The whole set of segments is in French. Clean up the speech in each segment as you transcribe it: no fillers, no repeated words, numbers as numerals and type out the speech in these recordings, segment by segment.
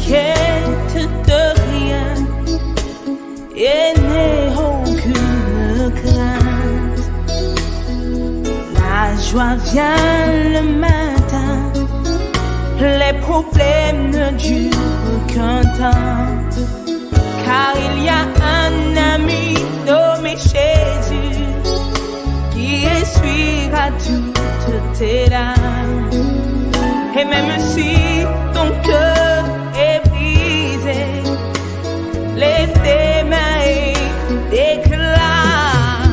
m'inquiète de rien et n'ai aucune crainte. La joie vient le matin, les problèmes ne durent qu'un temps, car il y a un ami nommé Jésus qui essuiera toutes tes larmes. Et même si ton cœur est brisé, les démailles d'éclat,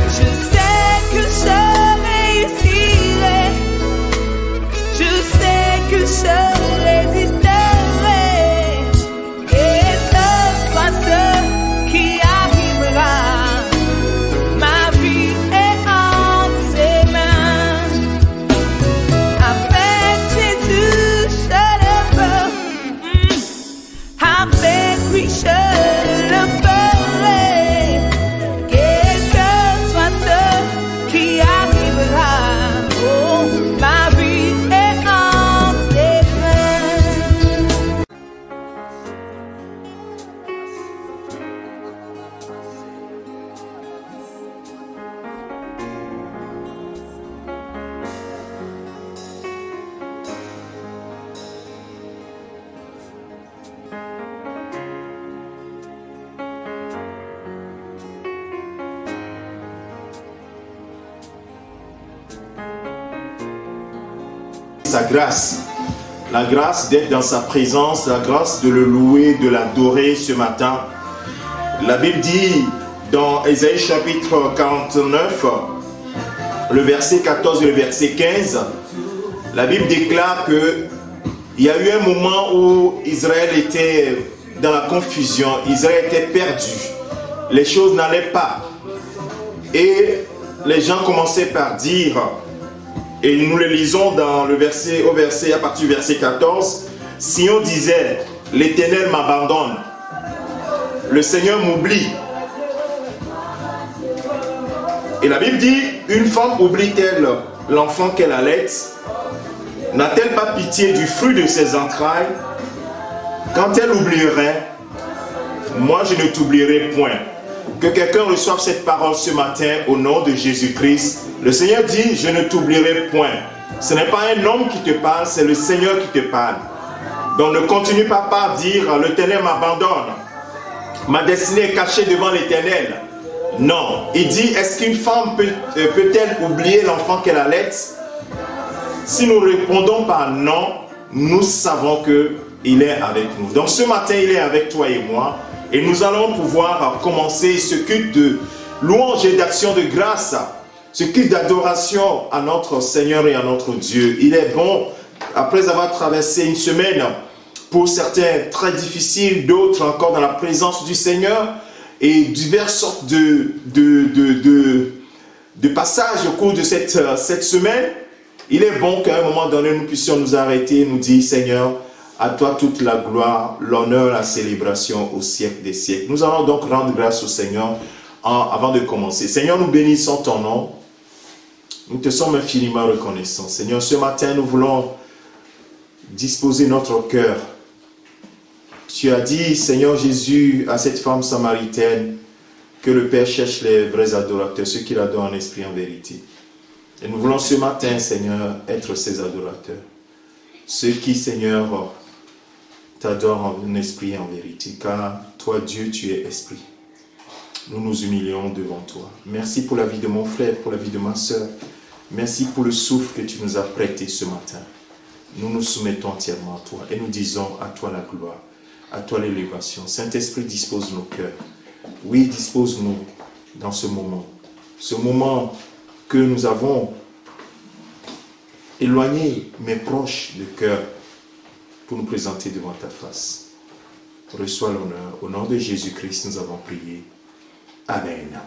je sais que je réussirai, je sais que je résisterai, et ce soit ce qui arrivera, ma vie est entre ses mains. Avec Jésus je le peux, avec lui je le ferai, et que soit ce qui arrivera, oh, ma vie est entre ses mains. Sa grâce, la grâce d'être dans sa présence, la grâce de le louer, de l'adorer ce matin. La Bible dit dans Ésaïe chapitre 49, le verset 14 et le verset 15, la Bible déclare que il y a eu un moment où Israël était dans la confusion, Israël était perdu, les choses n'allaient pas. Et les gens commençaient par dire, et nous le lisons dans le verset, à partir du verset 14, si on disait, l'Éternel m'abandonne, le Seigneur m'oublie. Et la Bible dit, une femme oublie-t-elle l'enfant qu'elle allait? N'a-t-elle pas pitié du fruit de ses entrailles? Quand elle oublierait, moi je ne t'oublierai point. Que quelqu'un reçoive cette parole ce matin au nom de Jésus-Christ. Le Seigneur dit, je ne t'oublierai point. Ce n'est pas un homme qui te parle, c'est le Seigneur qui te parle. Donc ne continue pas par dire, l'Éternel m'abandonne. Ma destinée est cachée devant l'Éternel. Non. Il dit, est-ce qu'une femme peut-elle oublier l'enfant qu'elle allait? Si nous répondons par non, nous savons qu'il est avec nous. Donc ce matin, il est avec toi et moi. Et nous allons pouvoir commencer ce culte de louange et d'action de grâce. Ce culte d'adoration à notre Seigneur et à notre Dieu. Il est bon, après avoir traversé une semaine, pour certains très difficile, d'autres encore dans la présence du Seigneur, et diverses sortes de passages au cours de cette semaine, il est bon qu'à un moment donné, nous puissions nous arrêter et nous dire, Seigneur, à toi toute la gloire, l'honneur, la célébration au siècle des siècles. Nous allons donc rendre grâce au Seigneur avant de commencer. Seigneur, nous bénissons ton nom. Nous te sommes infiniment reconnaissants. Seigneur, ce matin, nous voulons disposer notre cœur. Tu as dit, Seigneur Jésus, à cette femme samaritaine, que le Père cherche les vrais adorateurs, ceux qui l'adorent en esprit et en vérité. Et nous voulons ce matin, Seigneur, être ces adorateurs. Ceux qui, Seigneur, t'adorent en esprit et en vérité. Car toi, Dieu, tu es esprit. Nous nous humilions devant toi. Merci pour la vie de mon frère, pour la vie de ma soeur. Merci pour le souffle que tu nous as prêté ce matin. Nous nous soumettons entièrement à toi et nous disons à toi la gloire, à toi l'élévation. Saint-Esprit, dispose nos cœurs. Oui, dispose-nous dans ce moment. Ce moment que nous avons éloigné, mais proche de cœur, pour nous présenter devant ta face. Reçois l'honneur. Au nom de Jésus-Christ, nous avons prié. Amen.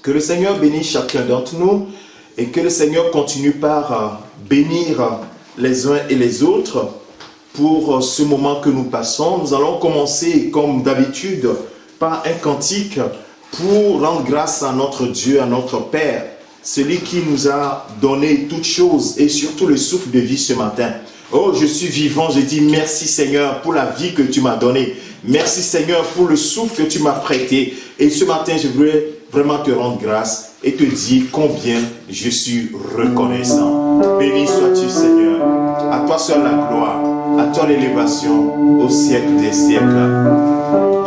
Que le Seigneur bénisse chacun d'entre nous et que le Seigneur continue par bénir les uns et les autres pour ce moment que nous passons. Nous allons commencer comme d'habitude par un cantique pour rendre grâce à notre Dieu, à notre Père, celui qui nous a donné toutes choses et surtout le souffle de vie ce matin. Oh, je suis vivant, je dis merci Seigneur pour la vie que tu m'as donnée. Merci Seigneur pour le souffle que tu m'as prêté. Et ce matin, je voudrais vraiment te rendre grâce et te dire combien je suis reconnaissant. Béni sois-tu Seigneur. À toi seul la gloire, à toi l'élévation au siècle des siècles.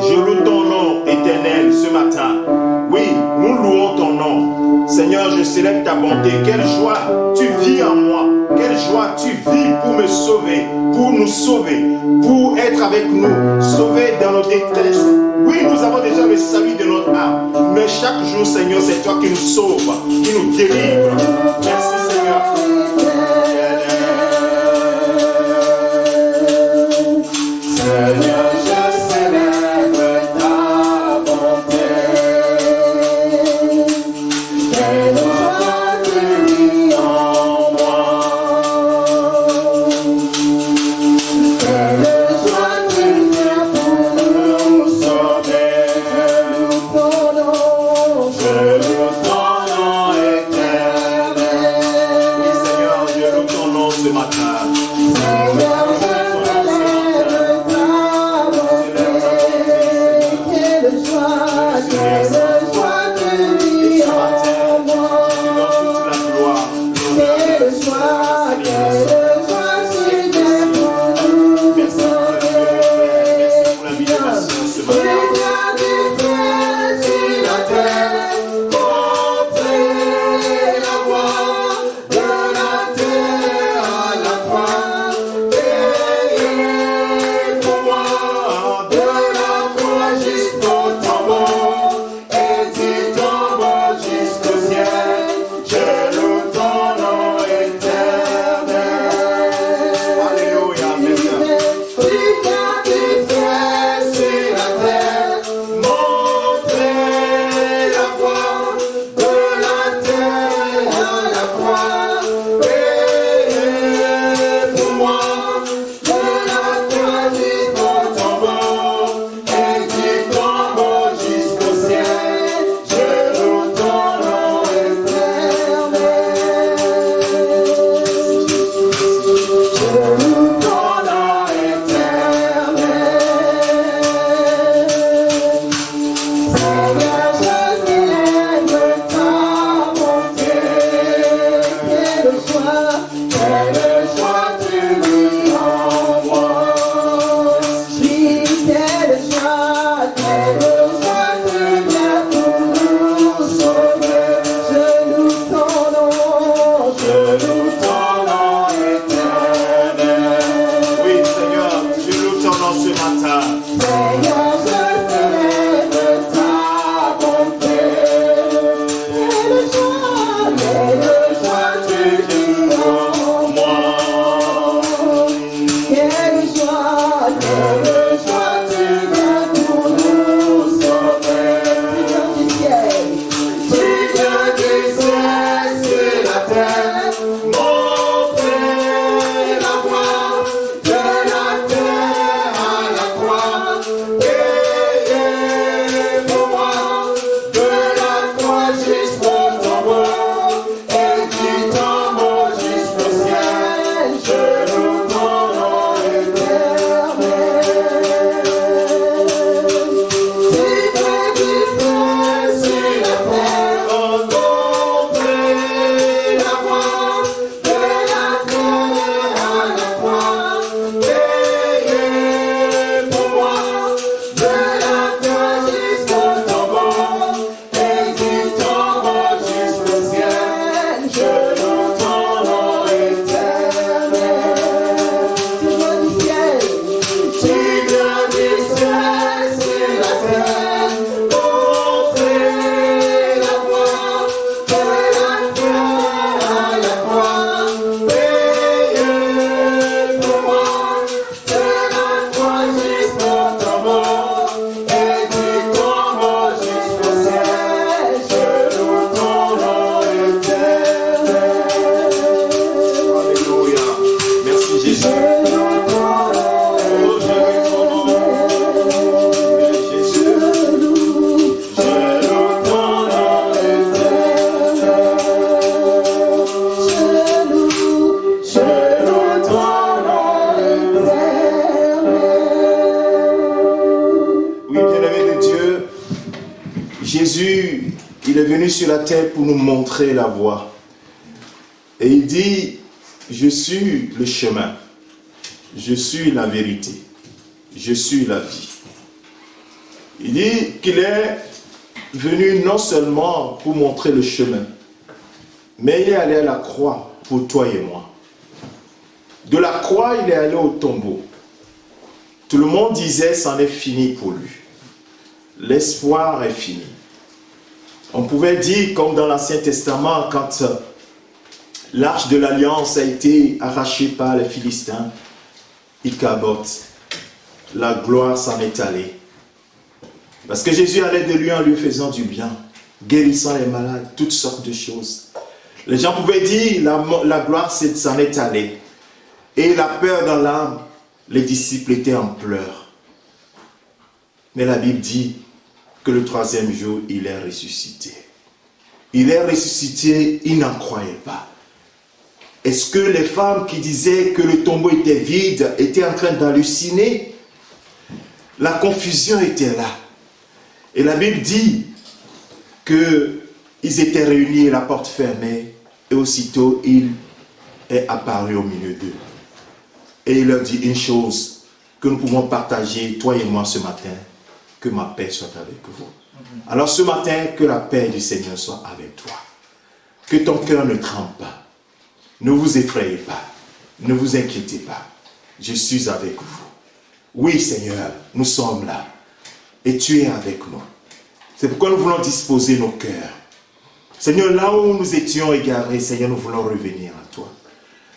Je loue ton nom éternel ce matin. Oui, nous louons ton nom. Seigneur, je célèbre ta bonté. Quelle joie tu vis en moi. Quelle joie tu vis pour me sauver, pour nous sauver, pour être avec nous, sauver dans nos détresses. Oui, nous avons déjà le salut de notre âme. Mais chaque jour, Seigneur, c'est toi qui nous sauves, qui nous délivre. Merci, Seigneur. Seigneur, je célèbre ta bonté. Quelle joie tu vis en moi. Quelle joie tu viens pour nous sauver. Je loue ton nom éternel. Oui, Seigneur, je loue ton nom ce matin. Seigneur, il est venu sur la terre pour nous montrer la voie. Et il dit, je suis le chemin, je suis la vérité, je suis la vie. Il dit qu'il est venu non seulement pour montrer le chemin, mais il est allé à la croix pour toi et moi. De la croix, il est allé au tombeau. Tout le monde disait, c'en est fini pour lui. L'espoir est fini. On pouvait dire, comme dans l'Ancien Testament, quand l'arche de l'Alliance a été arrachée par les Philistins, Ichabod, la gloire s'en est allée. Parce que Jésus allait de lui en lui faisant du bien, guérissant les malades, toutes sortes de choses. Les gens pouvaient dire, la gloire s'en est allée. Et la peur dans l'âme, les disciples étaient en pleurs. Mais la Bible dit que le troisième jour, il est ressuscité. Il est ressuscité, ils n'en croyaient pas. Est-ce que les femmes qui disaient que le tombeau était vide étaient en train d'halluciner? La confusion était là. Et la Bible dit qu'ils étaient réunis et la porte fermée. Et aussitôt, il est apparu au milieu d'eux. Et il leur dit une chose que nous pouvons partager, toi et moi, ce matin. Que ma paix soit avec vous. Alors ce matin, que la paix du Seigneur soit avec toi. Que ton cœur ne tremble pas. Ne vous effrayez pas. Ne vous inquiétez pas. Je suis avec vous. Oui, Seigneur, nous sommes là. Et tu es avec nous. C'est pourquoi nous voulons disposer nos cœurs. Seigneur, là où nous étions égarés, Seigneur, nous voulons revenir à toi.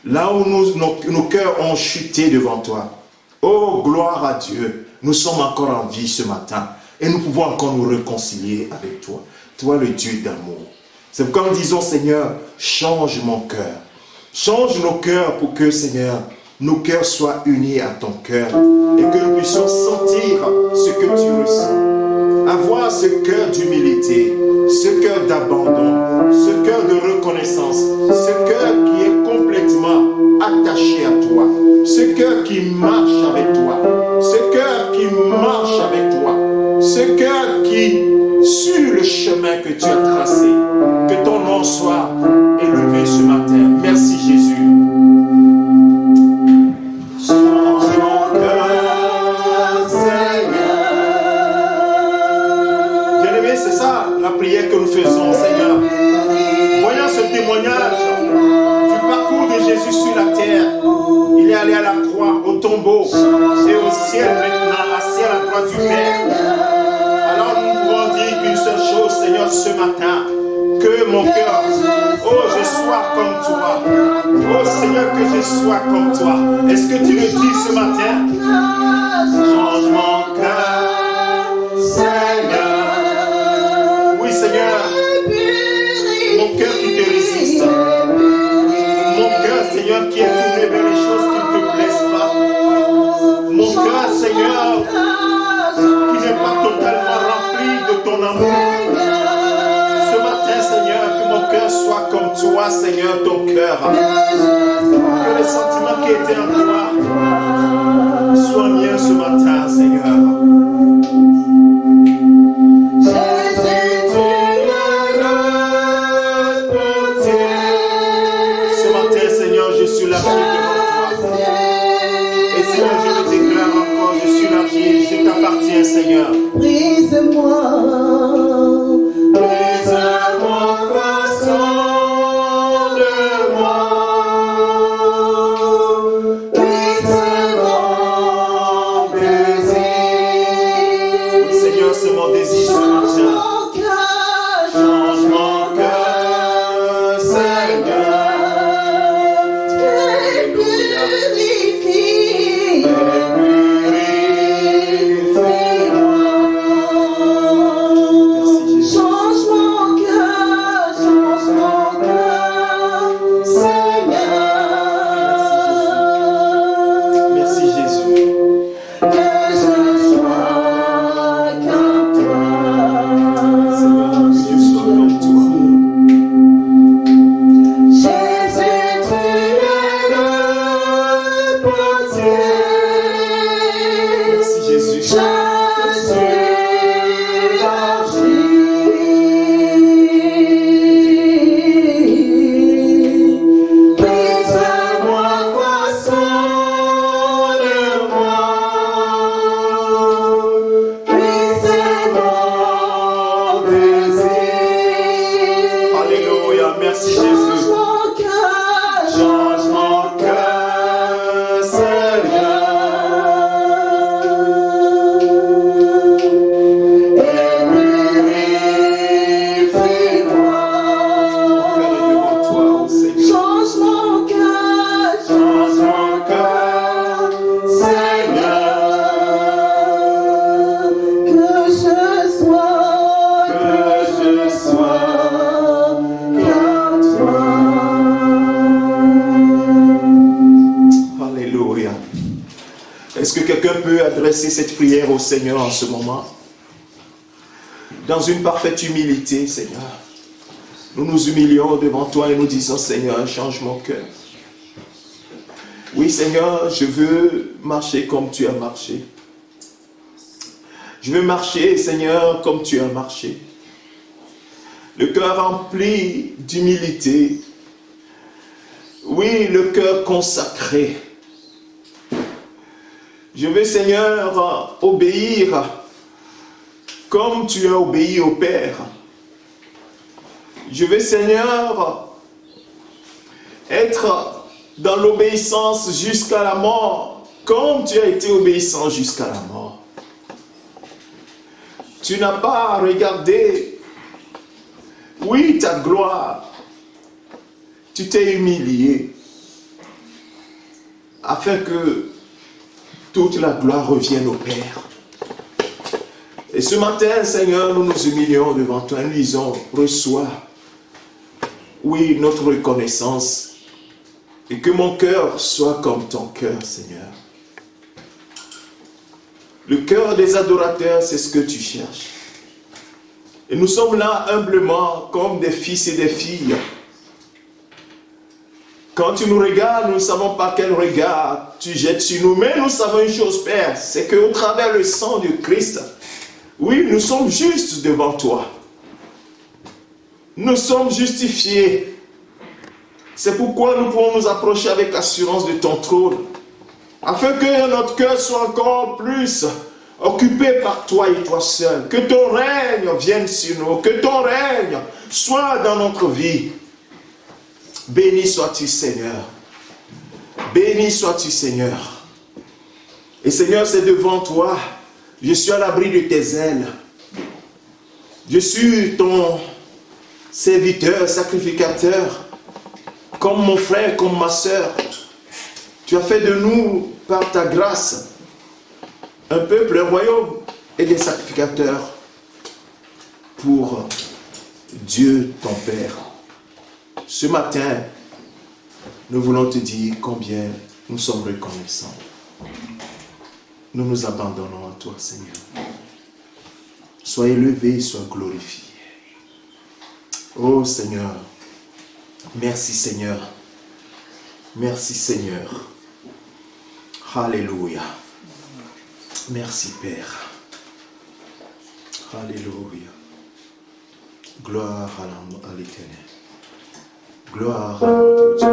Là où nos cœurs ont chuté devant toi. Oh, gloire à Dieu. Nous sommes encore en vie ce matin. Et nous pouvons encore nous réconcilier avec toi. Toi, le Dieu d'amour. C'est pourquoi nous disons, Seigneur, change mon cœur. Change nos cœurs pour que, Seigneur, nos cœurs soient unis à ton cœur. Et que nous puissions sentir ce que tu ressens. Avoir ce cœur d'humilité, ce cœur d'abandon, ce cœur de reconnaissance, ce cœur qui est complètement attaché à toi, ce cœur qui marche avec toi, ce cœur qui marche avec toi, ce cœur qui suit le chemin que tu as tracé. Que ton nom soit élevé ce matin. Merci Jésus. La prière que nous faisons, Seigneur. Voyons ce témoignage du parcours de Jésus sur la terre. Il est allé à la croix, au tombeau et au ciel maintenant, assis à la droite du Père. Alors nous pouvons dire qu'une seule chose, Seigneur, ce matin, que mon cœur, oh, je sois comme toi. Oh Seigneur, que je sois comme toi. Est-ce que tu le dis ce matin? Change mon cœur, Seigneur. Seigneur, mon cœur qui te résiste, mon cœur, Seigneur, qui est tourné vers les choses qui ne te plaisent pas, mon cœur, Seigneur, qui n'est pas totalement rempli de ton amour. Ce matin, Seigneur, que mon cœur soit comme toi, Seigneur, ton cœur, que les sentiments qui étaient en toi soient miens ce matin, Seigneur. Je t'appartiens, Seigneur. Brise-moi, brise-moi, façon de moi. Brise-moi, désir. Seigneur, c'est mon désir ce matin. Change mon cœur, Seigneur. Purifie. quelqu'un peut adresser cette prière au Seigneur en ce moment? Dans une parfaite humilité, Seigneur. Nous nous humilions devant toi et nous disons, Seigneur, change mon cœur. Oui, Seigneur, je veux marcher comme tu as marché. Je veux marcher, Seigneur, comme tu as marché. Le cœur rempli d'humilité. Oui, le cœur consacré. Je veux, Seigneur, obéir comme tu as obéi au Père. Je veux, Seigneur, être dans l'obéissance jusqu'à la mort, comme tu as été obéissant jusqu'à la mort. Tu n'as pas regardé, oui, ta gloire. Tu t'es humilié afin que toute la gloire revienne au Père. Et ce matin, Seigneur, nous nous humilions devant toi. Nous disons, reçois, oui, notre reconnaissance. Et que mon cœur soit comme ton cœur, Seigneur. Le cœur des adorateurs, c'est ce que tu cherches. Et nous sommes là humblement, comme des fils et des filles. Quand tu nous regardes, nous ne savons pas quel regard tu jettes sur nous. Mais nous savons une chose, Père, c'est qu'au travers du sang du Christ, oui, nous sommes justes devant toi. Nous sommes justifiés. C'est pourquoi nous pouvons nous approcher avec assurance de ton trône, afin que notre cœur soit encore plus occupé par toi et toi seul. Que ton règne vienne sur nous, que ton règne soit dans notre vie. Béni sois-tu, Seigneur. Béni sois-tu, Seigneur. Et Seigneur, c'est devant toi. Je suis à l'abri de tes ailes. Je suis ton serviteur, sacrificateur, comme mon frère, comme ma soeur. Tu as fait de nous, par ta grâce, un peuple, un royaume et des sacrificateurs pour Dieu, ton Père. Ce matin, nous voulons te dire combien nous sommes reconnaissants. Nous nous abandonnons à toi, Seigneur. Sois élevé, sois glorifié. Oh Seigneur, merci Seigneur. Merci Seigneur. Alléluia. Merci Père. Alléluia. Gloire à l'Éternel. Gloire à notre Dieu.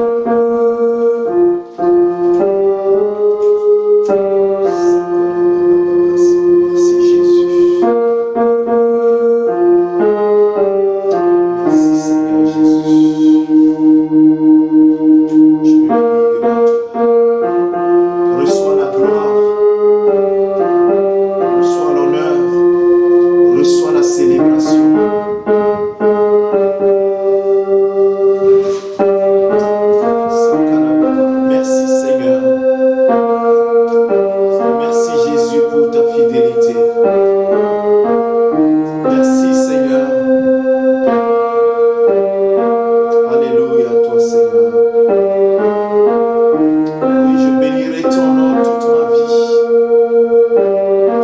Merci Jésus. Merci Seigneur Jésus. Je me prie devant toi. Reçois la gloire. Reçois l'honneur. Reçois la célébration. Merci Seigneur. Merci Jésus pour ta fidélité. Merci Seigneur. Alléluia à toi Seigneur. Oui, je bénirai ton nom toute ma vie.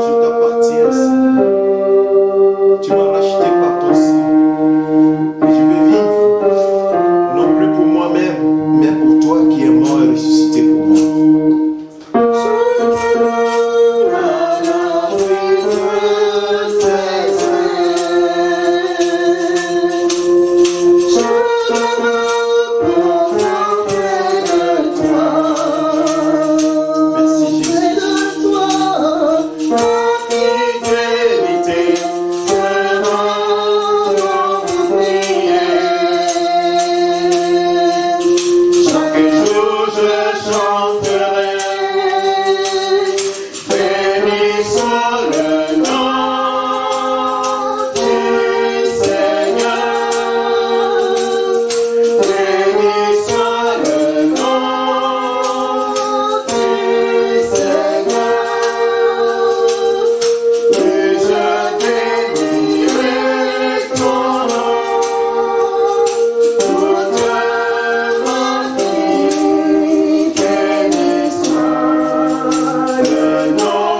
Je t'appartiens Seigneur. Tu m'as racheté par ton sang. Et je vais vivre, non plus pour moi-même, mais pour toi qui es mort et ressuscité pour moi. Merci Jésus. Fidélité, chaque jour je chanterai, bénissons le nom du Seigneur, bénissons le nom du Seigneur, et je bénirai ton nom toute ma vie. Béni soit le nom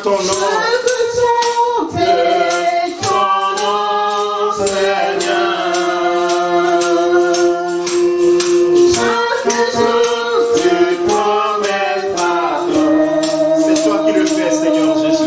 ton nom. C'est toi qui le fais, Seigneur Jésus.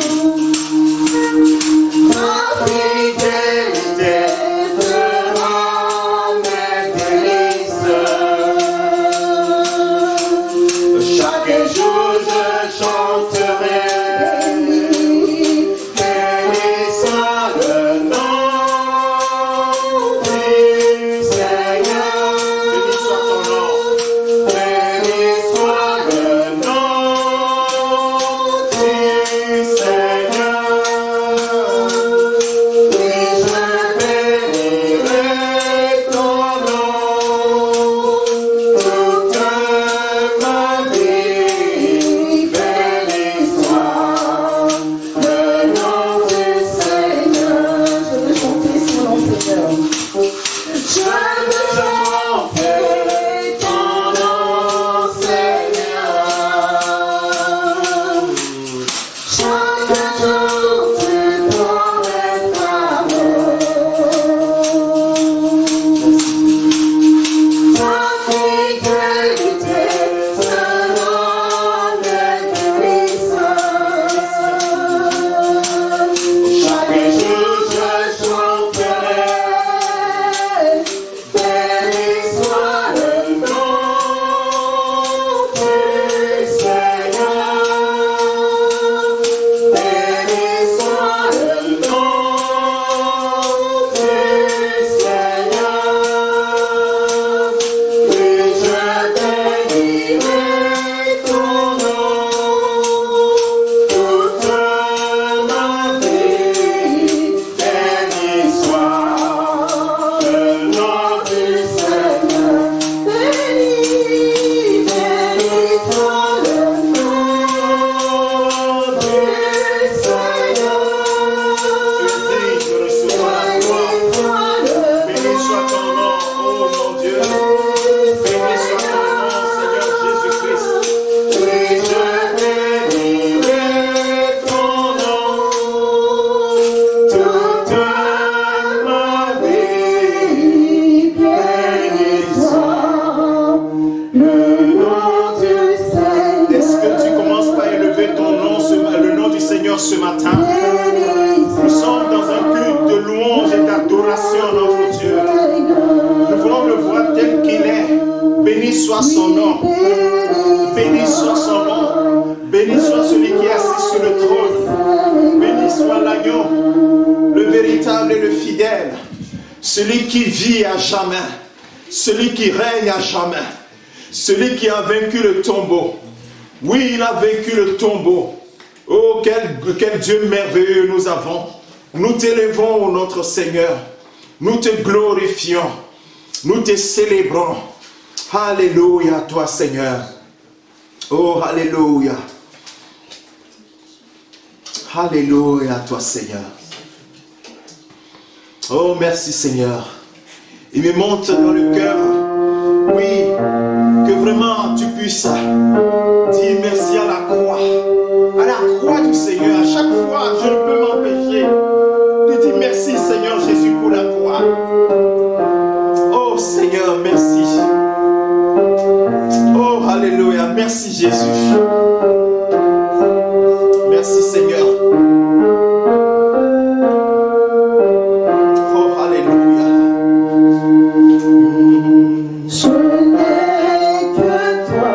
Ce matin, nous sommes dans un culte de louange et d'adoration à notre Dieu. Nous voulons le voir tel qu'il est. Béni soit son nom. Béni soit son nom. Béni soit celui qui est assis sur le trône. Béni soit l'agneau, le véritable et le fidèle. Celui qui vit à jamais. Celui qui règne à jamais. Celui qui a vaincu le tombeau. Oui, il a vaincu le tombeau. Oh, quel Dieu merveilleux nous avons. Nous t'élevons, notre Seigneur. Nous te glorifions. Nous te célébrons. Alléluia, toi, Seigneur. Oh, alléluia. Alléluia, toi, Seigneur. Oh, merci, Seigneur. Il me monte dans le cœur, oui, que vraiment tu puisses dire merci à la croix. À la croix du Seigneur. À chaque fois, je ne peux m'empêcher de dire merci, Seigneur Jésus, pour la croix. Oh, Seigneur, merci. Oh, alléluia. Merci, Jésus. Merci, Seigneur. Oh, alléluia. Je n'ai que toi.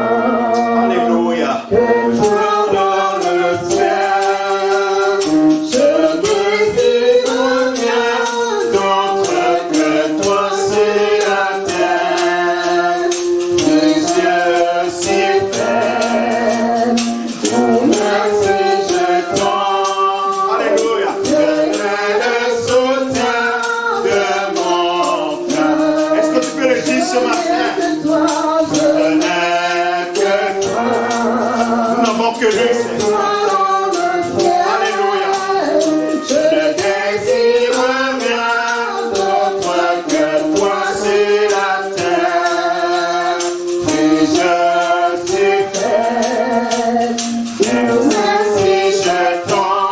Alléluia. Que lui, Seigneur. Alléluia. Je ne désire rien d'autre que toi sur la terre. Et je suis fait, et ainsi je t'en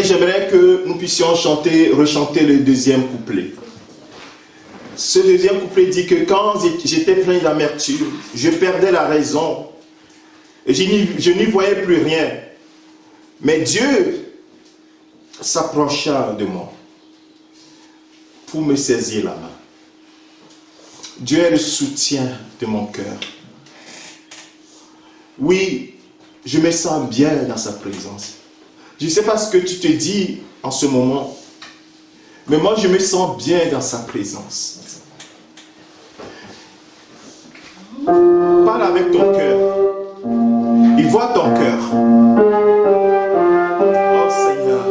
j'aimerais que nous puissions rechanter le deuxième couplet. Ce deuxième couplet dit que quand j'étais plein d'amertume, je perdais la raison et je n'y voyais plus rien. Mais Dieu s'approcha de moi pour me saisir la main. Dieu est le soutien de mon cœur. Oui, je me sens bien dans sa présence. Je ne sais pas ce que tu te dis en ce moment, mais moi je me sens bien dans sa présence. Parle avec ton cœur. Il voit ton cœur. Oh Seigneur.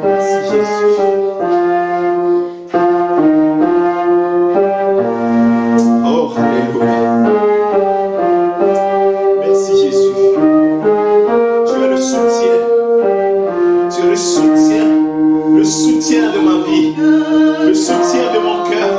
Merci Jésus. Oh Alléluia. Merci Jésus. Tu es le soutien. Tu es le soutien de ma vie. Le soutien de mon cœur.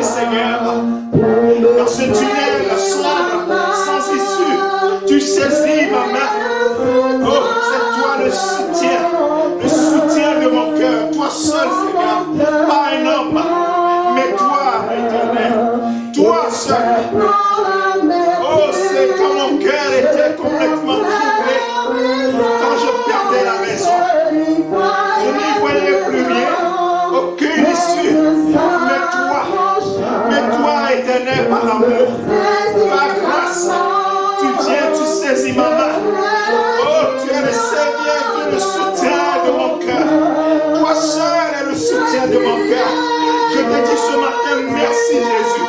Seigneur, dans ce tunnel sombre, sans issue, tu saisis ma main. Oh, c'est toi le soutien de mon cœur. Toi seul, Seigneur, pas un homme, mais toi, éternel, toi seul. Oh, c'est quand mon cœur était complètement troublé, quand je perdais la maison, je n'y voyais plus rien, aucune issue, mais toi, éternel, par amour, par grâce, tu viens, tu saisis ma main. Oh, tu es le Seigneur, tu es le soutien de mon cœur. Toi seul es le soutien de mon cœur. Je te dis ce matin, merci Jésus.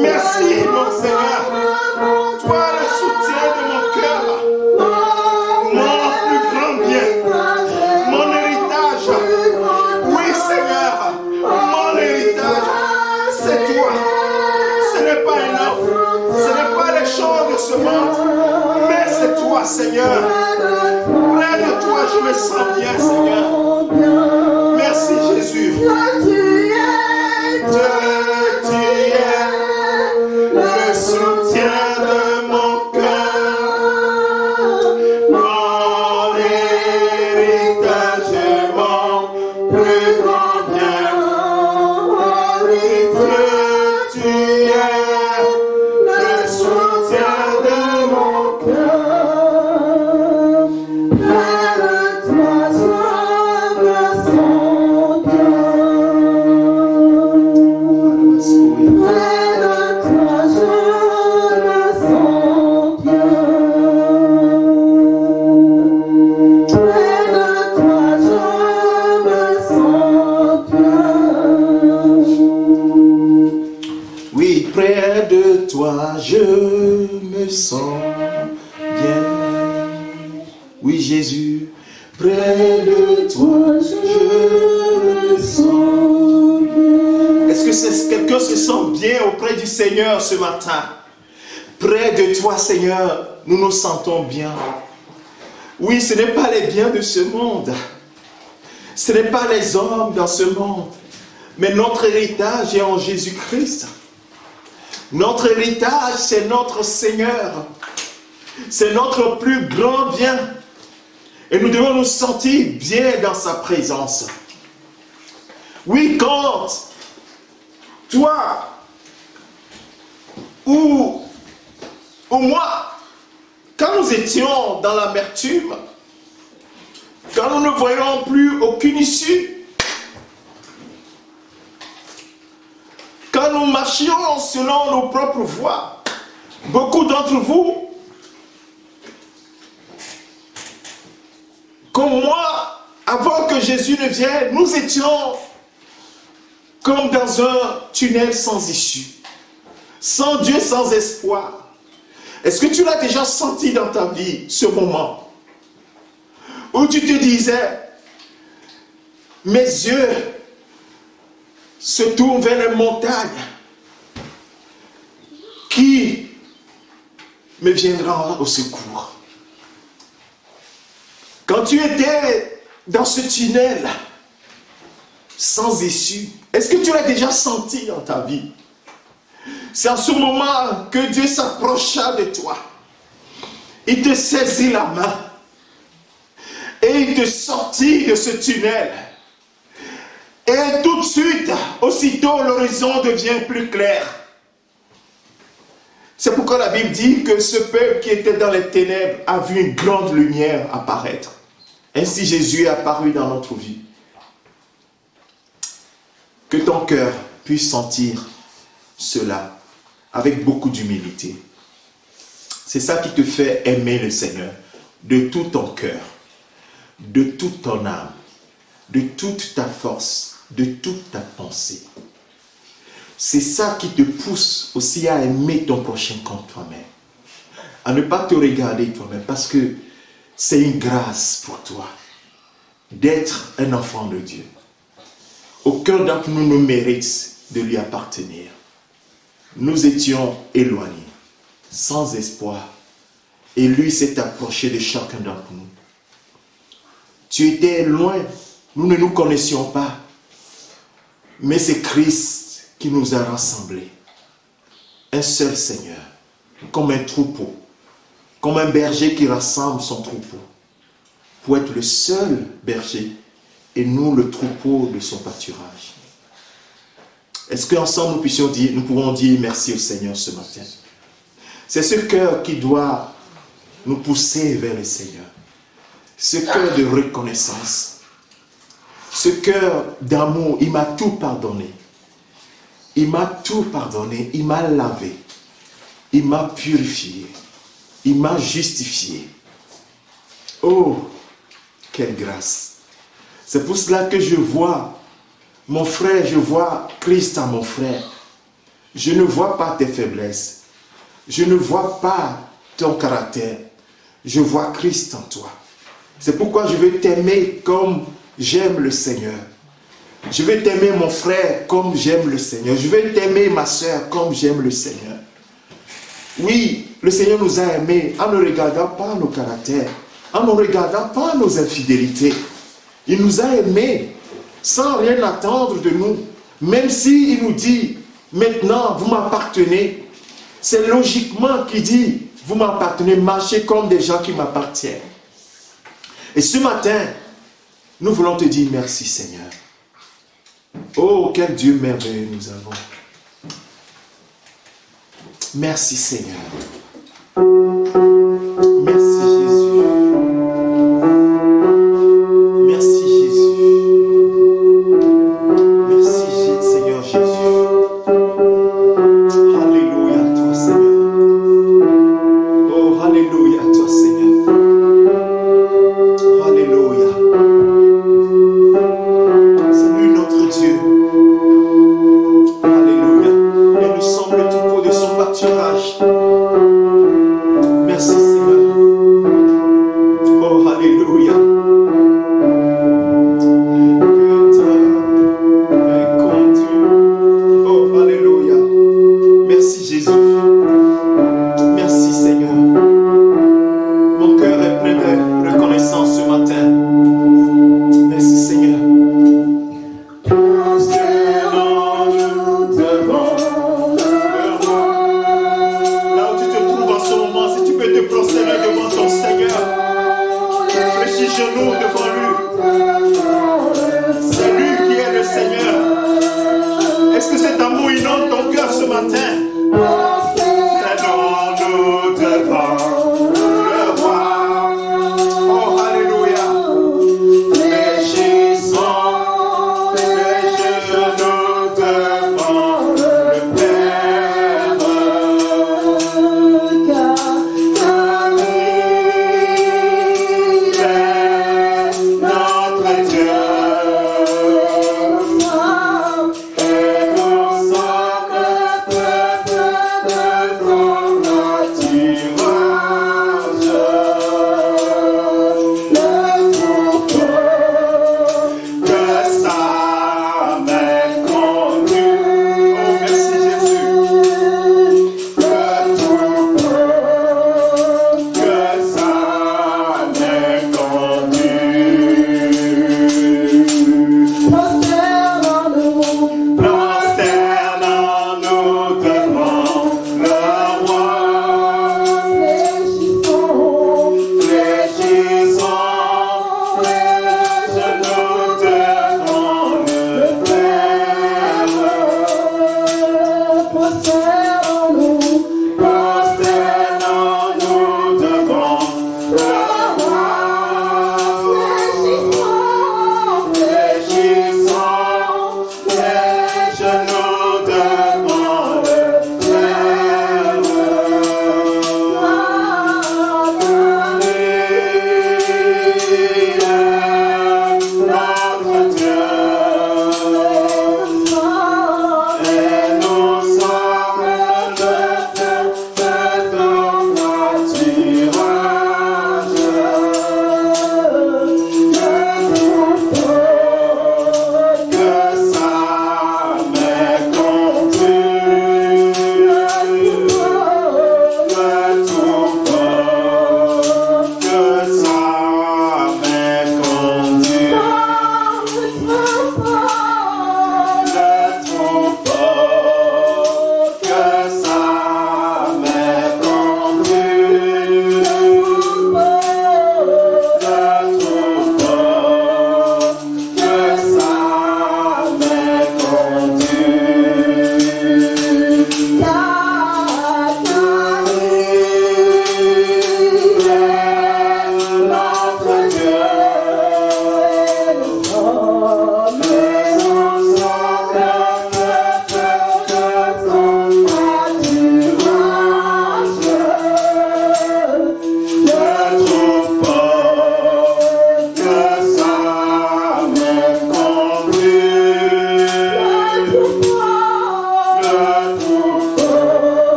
Merci mon Seigneur. Toi le soutien de mon cœur. Mon plus grand bien. Mon héritage. Oui Seigneur, mon héritage. C'est toi. Ce n'est pas un homme. Ce n'est pas les choses de ce monde. Mais c'est toi, Seigneur. Près de toi, je me sens bien, Seigneur. Merci, Jésus. Tu es le soutien de mon cœur. Mon héritage est mon plus grand bien. Tu es le soutien de mon cœur. Près de toi, je me sens bien. Près de toi, je me sens bien. Près de toi, je me sens bien. Oui, près de toi, je me sens bien. Oui, Jésus, près de toi, je me sens bien. Est-ce que quelqu'un se sent bien auprès du Seigneur ce matin? Près de toi, Seigneur, nous nous sentons bien. Oui, ce n'est pas les biens de ce monde. Ce n'est pas les hommes dans ce monde. Mais notre héritage est en Jésus-Christ. Notre héritage, c'est notre Seigneur. C'est notre plus grand bien. Et nous devons nous sentir bien dans sa présence. Oui, quand toi ou moi, quand nous étions dans l'amertume, quand nous ne voyons plus aucune issue, quand nous marchions selon nos propres voies, beaucoup d'entre vous, comme moi, avant que Jésus ne vienne, nous étions comme dans un tunnel sans issue, sans Dieu, sans espoir. Est-ce que tu l'as déjà senti dans ta vie, ce moment, où tu te disais, mes yeux se tournent vers les montagnes qui me viendra au secours. Quand tu étais dans ce tunnel sans issue, est-ce que tu l'as déjà senti dans ta vie? C'est en ce moment que Dieu s'approcha de toi. Il te saisit la main et il te sortit de ce tunnel. Et tout de suite, aussitôt, l'horizon devient plus clair. C'est pourquoi la Bible dit que ce peuple qui était dans les ténèbres a vu une grande lumière apparaître. Ainsi Jésus est apparu dans notre vie. Que ton cœur puisse sentir cela avec beaucoup d'humilité. C'est ça qui te fait aimer le Seigneur de tout ton cœur, de toute ton âme, de toute ta force, de toute ta pensée. C'est ça qui te pousse aussi à aimer ton prochain comme toi-même. À ne pas te regarder toi-même, parce que c'est une grâce pour toi d'être un enfant de Dieu. Aucun d'entre nous ne mérite de lui appartenir. Nous étions éloignés, sans espoir, et lui s'est approché de chacun d'entre nous. Tu étais loin, nous ne nous connaissions pas, mais c'est Christ qui nous a rassemblés. Un seul Seigneur, comme un troupeau, comme un berger qui rassemble son troupeau, pour être le seul berger et nous le troupeau de son pâturage. Est-ce qu'ensemble nous pouvons dire merci au Seigneur ce matin? C'est ce cœur qui doit nous pousser vers le Seigneur. Ce cœur de reconnaissance. Ce cœur d'amour. Il m'a tout pardonné. Il m'a tout pardonné. Il m'a lavé. Il m'a purifié. Il m'a justifié. Oh, quelle grâce. C'est pour cela que je vois mon frère, je vois Christ en mon frère. Je ne vois pas tes faiblesses. Je ne vois pas ton caractère. Je vois Christ en toi. C'est pourquoi je vais t'aimer comme j'aime le Seigneur. Je vais t'aimer mon frère comme j'aime le Seigneur. Je vais t'aimer ma soeur comme j'aime le Seigneur. Oui, le Seigneur nous a aimés en ne regardant pas nos caractères, en ne regardant pas nos infidélités. Il nous a aimés sans rien attendre de nous. Même s'il nous dit, maintenant vous m'appartenez, c'est logiquement qu'il dit, vous m'appartenez, marchez comme des gens qui m'appartiennent. Et ce matin, nous voulons te dire merci Seigneur. Oh, quel Dieu merveilleux nous avons. Merci Seigneur. Merci Jésus. Merci Jésus. Merci Seigneur Jésus. Alléluia à toi Seigneur. Oh, alléluia à toi Seigneur. Alléluia. C'est lui notre Dieu. Alléluia. Et nous sommes le troupeau de son pâturage. Merci Seigneur. Oh, alléluia. Que ta main conduit. Oh, alléluia. Merci Jésus. Merci Seigneur. Mon cœur est plein de reconnaissance ce matin. Merci Seigneur. Là où tu te trouves en ce moment, si tu peux te prosterner devant ton Seigneur, fléchis genoux devant lui. C'est lui qui est le Seigneur. Est-ce que cet amour inonde ton cœur ce matin? Traînons-nous devant le roi. Oh, alléluia. Fléchissons les genoux devant le Père. Car il est notre Dieu. Et nous sommes le peuple de son pâturage.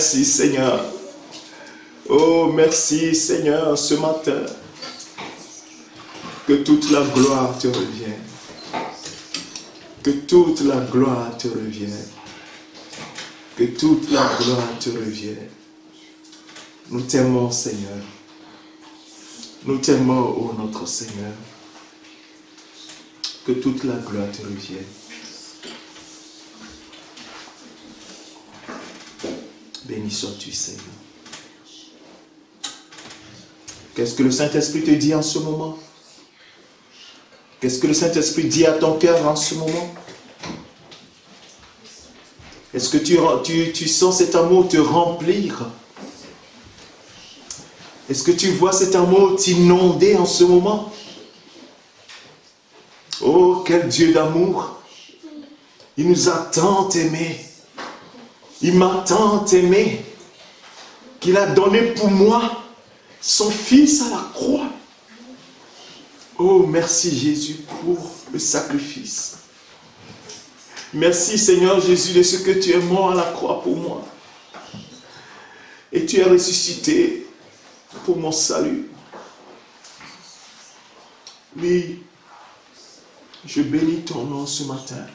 merci Seigneur. Oh, merci Seigneur ce matin. Que toute la gloire te revienne. Que toute la gloire te revienne. Que toute la gloire te revienne. Nous t'aimons Seigneur. Nous t'aimons, ô notre Seigneur. Que toute la gloire te revienne. Béni sois-tu, Seigneur. Qu'est-ce que le Saint-Esprit te dit en ce moment? Qu'est-ce que le Saint-Esprit dit à ton cœur en ce moment? Est-ce que tu sens cet amour te remplir? Est-ce que tu vois cet amour t'inonder en ce moment? Oh, quel Dieu d'amour! Il nous a tant aimés. Il m'a tant aimé qu'il a donné pour moi son Fils à la croix. Oh, merci Jésus pour le sacrifice. Merci Seigneur Jésus de ce que tu es mort à la croix pour moi. Et tu es ressuscité pour mon salut. Oui, je bénis ton nom ce matin.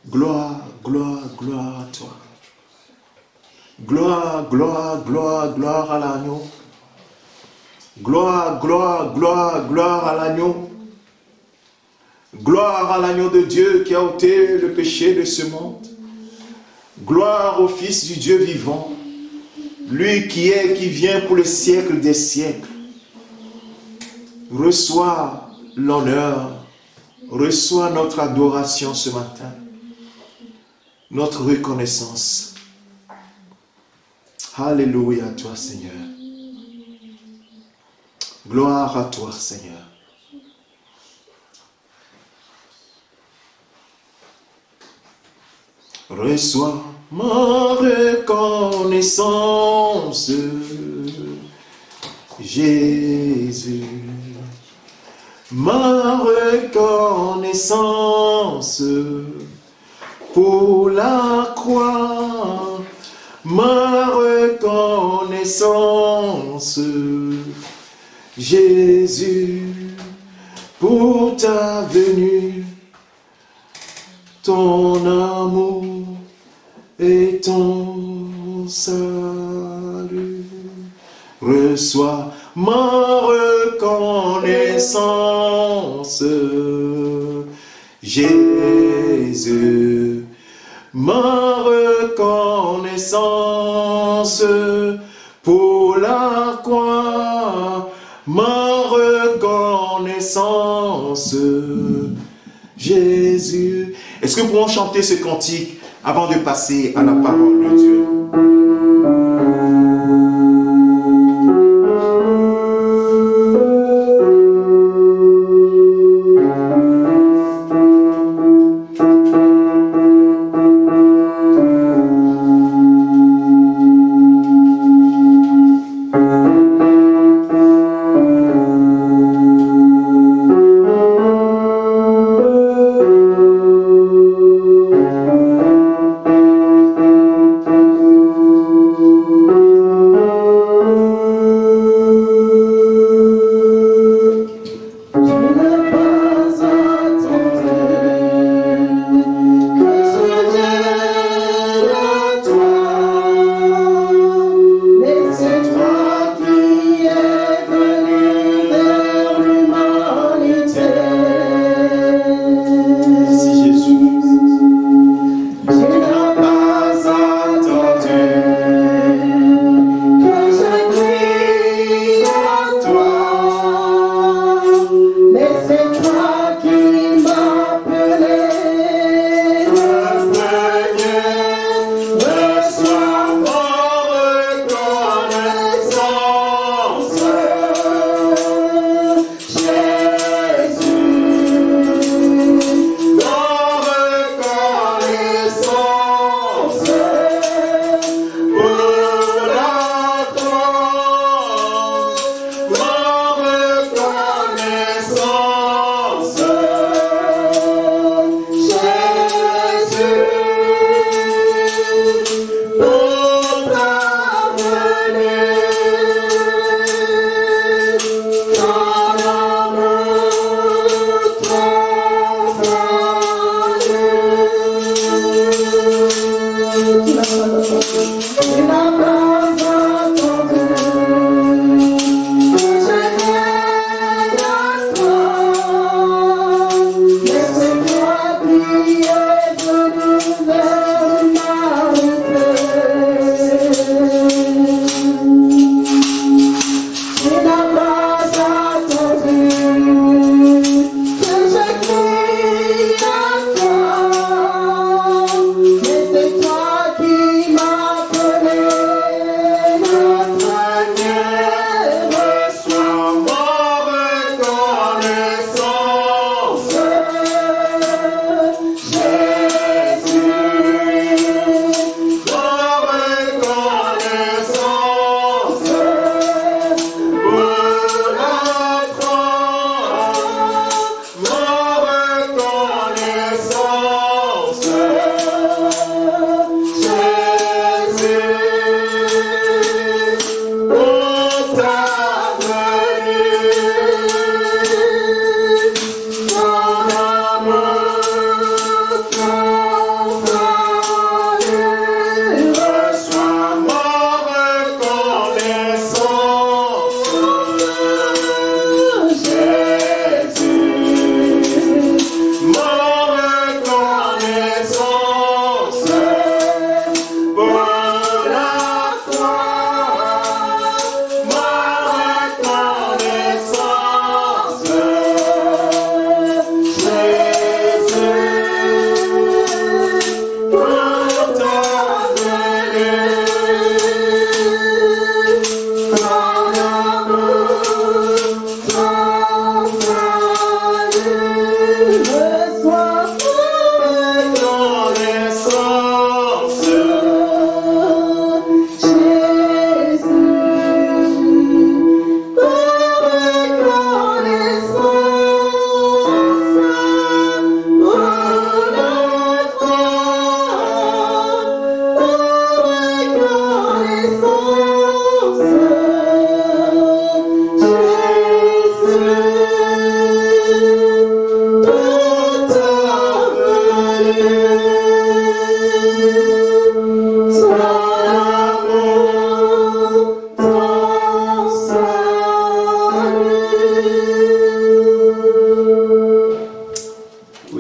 Gloire, gloire, gloire à toi. Gloire, gloire, gloire, gloire à l'agneau. Gloire, gloire, gloire, gloire à l'agneau. Gloire à l'agneau de Dieu qui a ôté le péché de ce monde. Gloire au Fils du Dieu vivant. Lui qui est, qui vient pour le siècle des siècles. Reçois l'honneur. Reçois notre adoration ce matin. Notre reconnaissance. Alléluia à toi, Seigneur. Gloire à toi, Seigneur. Reçois ma reconnaissance, Jésus. Ma reconnaissance pour la croix, ma reconnaissance, Jésus, pour ta venue, ton amour et ton salut. Reçois ma reconnaissance, Jésus, ma reconnaissance pour la croix, ma reconnaissance, Jésus. Est-ce que nous pouvons chanter ce cantique avant de passer à la parole de Dieu?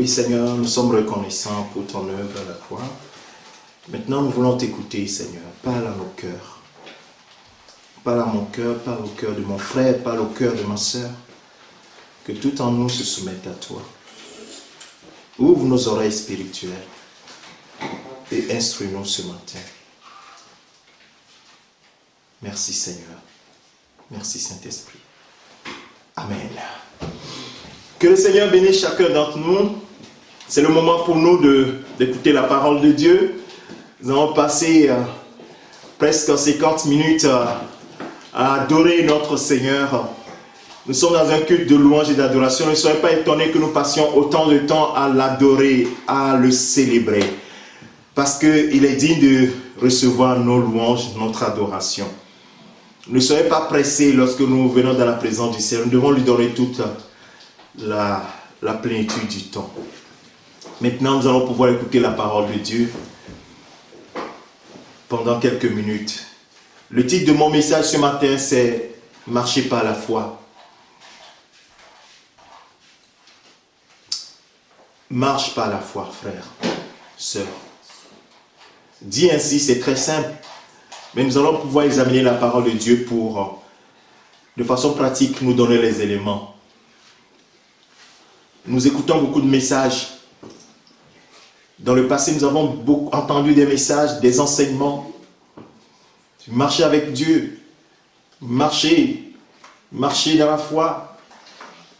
Oui, Seigneur, nous sommes reconnaissants pour ton œuvre à la croix. Maintenant, nous voulons t'écouter, Seigneur. Parle à nos cœurs. Parle à mon cœur, parle au cœur de mon frère, parle au cœur de ma soeur. Que tout en nous se soumette à toi. Ouvre nos oreilles spirituelles et instruis-nous ce matin. Merci, Seigneur. Merci, Saint-Esprit. Amen. Que le Seigneur bénisse chacun d'entre nous. C'est le moment pour nous d'écouter la parole de Dieu. Nous allons passer presque 50 minutes à adorer notre Seigneur. Nous sommes dans un culte de louange et d'adoration. Ne soyez pas étonnés que nous passions autant de temps à l'adorer, à le célébrer. Parce qu'il est digne de recevoir nos louanges, notre adoration. Ne soyez pas pressés lorsque nous venons dans la présence du Seigneur. Nous devons lui donner toute la plénitude du temps. Maintenant, nous allons pouvoir écouter la parole de Dieu pendant quelques minutes. Le titre de mon message ce matin, c'est « Marcher par la foi ». Marche par la foi, frère, sœur. Dit ainsi, c'est très simple. Mais nous allons pouvoir examiner la parole de Dieu pour, de façon pratique, nous donner les éléments. Nous écoutons beaucoup de messages. Dans le passé, nous avons beaucoup entendu des messages, des enseignements. Marcher avec Dieu, marcher dans la foi,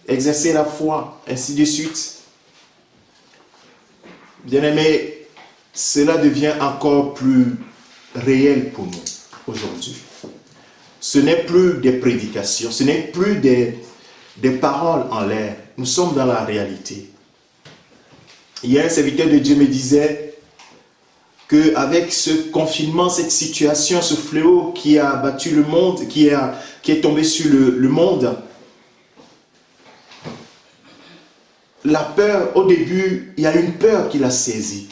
exercer la foi, ainsi de suite. Bien-aimés, cela devient encore plus réel pour nous aujourd'hui. Ce n'est plus des prédications, ce n'est plus des paroles en l'air. Nous sommes dans la réalité. Hier, un serviteur de Dieu me disait qu'avec ce confinement, cette situation, ce fléau qui a battu le monde, qui est tombé sur le monde, la peur, au début, il y a une peur qui l'a saisi.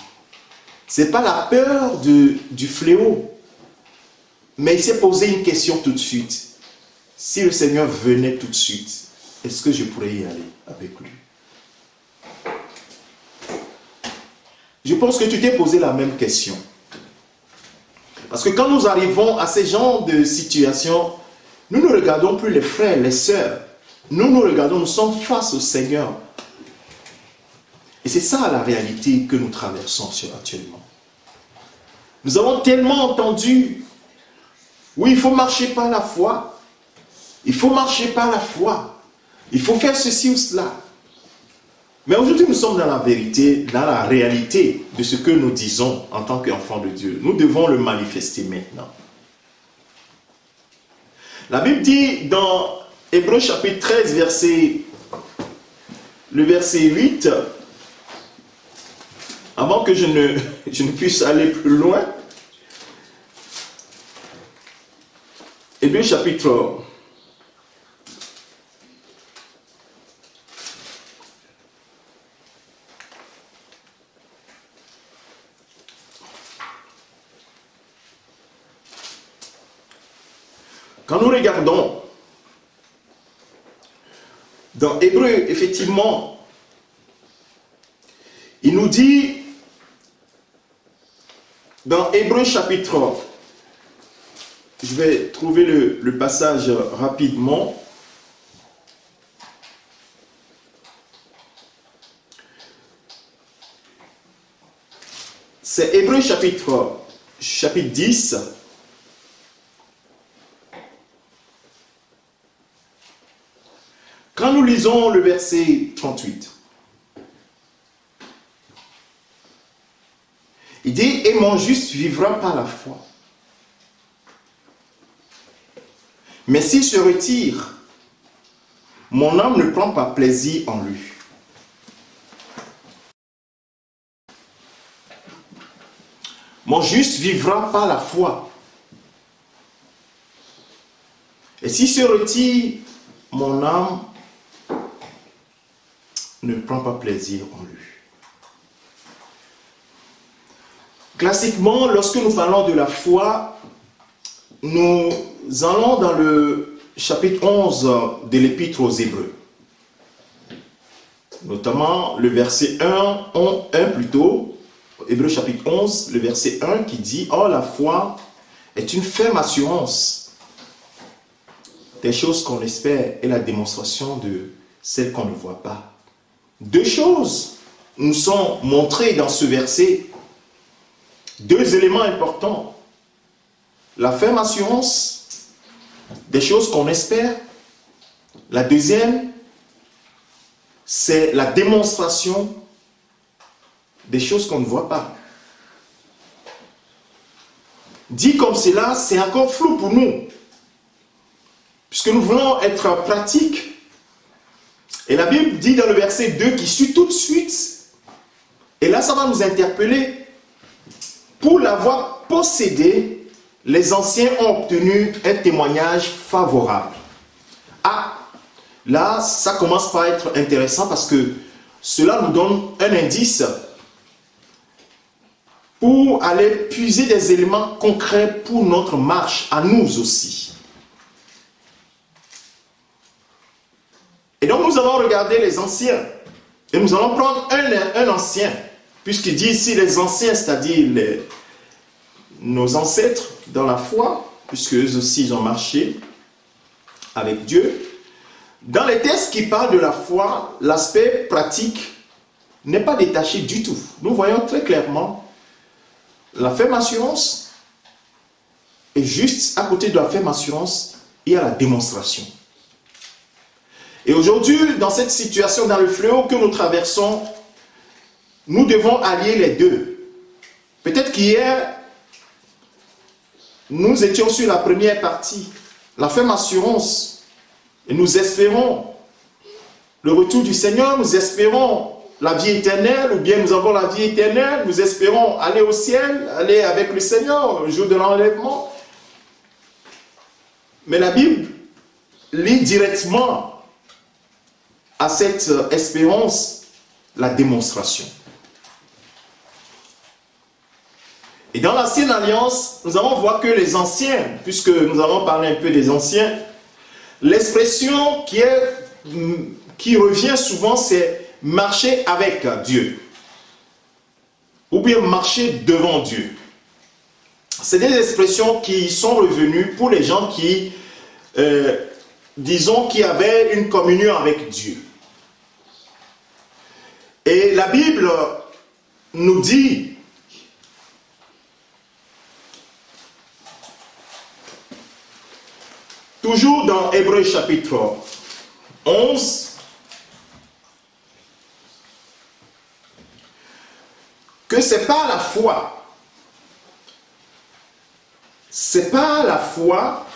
Ce n'est pas la peur du fléau, mais il s'est posé une question tout de suite. Si le Seigneur venait tout de suite, est-ce que je pourrais y aller avec lui? Je pense que tu t'es posé la même question. Parce que quand nous arrivons à ce genre de situation, nous ne regardons plus les frères, les sœurs. Nous regardons, nous sommes face au Seigneur. Et c'est ça la réalité que nous traversons actuellement. Nous avons tellement entendu, oui, il faut marcher par la foi. Il faut marcher par la foi. Il faut faire ceci ou cela. Mais aujourd'hui, nous sommes dans la vérité, dans la réalité de ce que nous disons en tant qu'enfants de Dieu. Nous devons le manifester maintenant. La Bible dit dans Hébreux chapitre 13, le verset 8, avant que je ne puisse aller plus loin, Hébreux chapitre 13. Quand nous regardons dans Hébreux, effectivement, il nous dit, dans Hébreux chapitre, je vais trouver le passage rapidement. C'est Hébreux chapitre 10. Quand nous lisons le verset 38, il dit « Et mon juste vivra par la foi. Mais s'il se retire, mon âme ne prend pas plaisir en lui. » Mon juste vivra par la foi. Et s'il se retire, mon âme ne prend pas plaisir en lui. Classiquement, lorsque nous parlons de la foi, nous allons dans le chapitre 11 de l'Épître aux Hébreux. Notamment le verset 1 plutôt, Hébreux chapitre 11, le verset 1 qui dit « Or la foi est une ferme assurance des choses qu'on espère et la démonstration de celles qu'on ne voit pas. » Deux choses nous sont montrées dans ce verset, deux éléments importants. La ferme assurance des choses qu'on espère. La deuxième, c'est la démonstration des choses qu'on ne voit pas. Dit comme cela, c'est encore flou pour nous, puisque nous voulons être pratiques. Et la Bible dit dans le verset 2 qui suit tout de suite, et là ça va nous interpeller, pour l'avoir possédé, les anciens ont obtenu un témoignage favorable. Ah, là ça commence par être intéressant parce que cela nous donne un indice pour aller puiser des éléments concrets pour notre marche, à nous aussi. Et donc nous allons regarder les anciens. Et nous allons prendre un ancien, puisqu'il dit ici les anciens, c'est-à-dire nos ancêtres dans la foi, puisque eux aussi ils ont marché avec Dieu. Dans les textes qui parlent de la foi, l'aspect pratique n'est pas détaché du tout. Nous voyons très clairement la ferme assurance, et juste à côté de la ferme assurance, il y a la démonstration. Et aujourd'hui, dans cette situation, dans le fléau que nous traversons, nous devons allier les deux. Peut-être qu'hier, nous étions sur la première partie, la ferme assurance, et nous espérons le retour du Seigneur, nous espérons la vie éternelle, ou bien nous avons la vie éternelle, nous espérons aller au ciel, aller avec le Seigneur au jour de l'enlèvement. Mais la Bible lit directement à cette espérance la démonstration. Et dans l'Ancienne Alliance, nous allons voir que les anciens, puisque nous allons parler un peu des anciens, l'expression qui revient souvent, c'est marcher avec Dieu, ou bien marcher devant Dieu. C'est des expressions qui sont revenues pour les gens qui, disons, qui avaient une communion avec Dieu. Et la Bible nous dit, toujours dans Hébreux chapitre 11, que c'est pas la foi. C'est pas la foi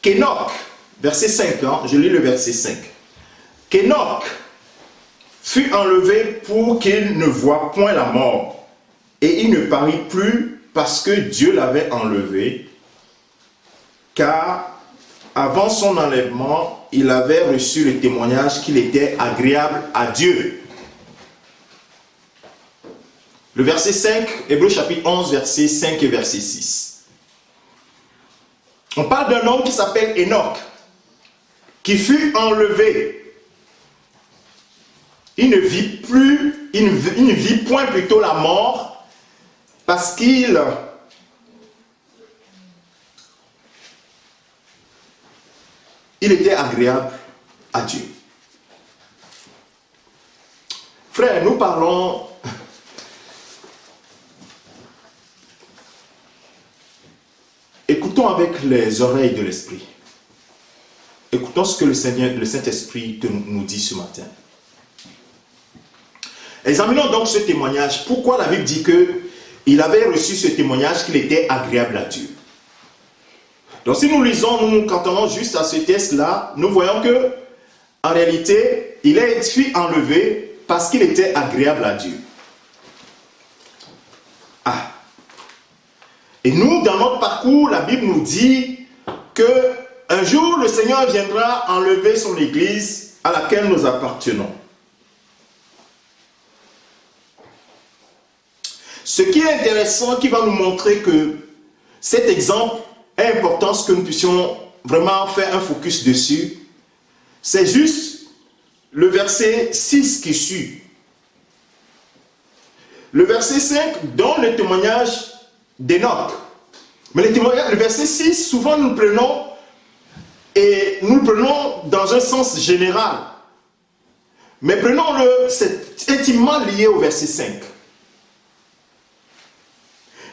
qu'Enoch, verset 5, hein, je lis le verset 5. Qu'Enoch fut enlevé pour qu'il ne voie point la mort, et il ne parut plus parce que Dieu l'avait enlevé, car avant son enlèvement, il avait reçu le témoignage qu'il était agréable à Dieu. Le verset 5, Hébreux chapitre 11, verset 5 et verset 6. On parle d'un homme qui s'appelle Enoch, qui fut enlevé. Il ne vit plus, il ne vit point plutôt la mort, parce qu'il était agréable à Dieu. Frère, nous parlons écoutons avec les oreilles de l'Esprit. Écoutons ce que le Saint-Esprit nous dit ce matin. Examinons donc ce témoignage. Pourquoi la Bible dit qu'il avait reçu ce témoignage qu'il était agréable à Dieu? Donc si nous lisons, nous nous cantonnons juste à ce texte-là, nous voyons que en réalité, il fut enlevé parce qu'il était agréable à Dieu. Ah. Et nous, dans notre parcours, la Bible nous dit qu'un jour, le Seigneur viendra enlever son Église à laquelle nous appartenons. Ce qui est intéressant, qui va nous montrer que cet exemple est important, que nous puissions vraiment faire un focus dessus, c'est juste le verset 6 qui suit. Le verset 5 donne le témoignage d'Enoch. Mais le verset 6, souvent nous le prenons dans un sens général. Mais prenons-le, c'est intimement lié au verset 5.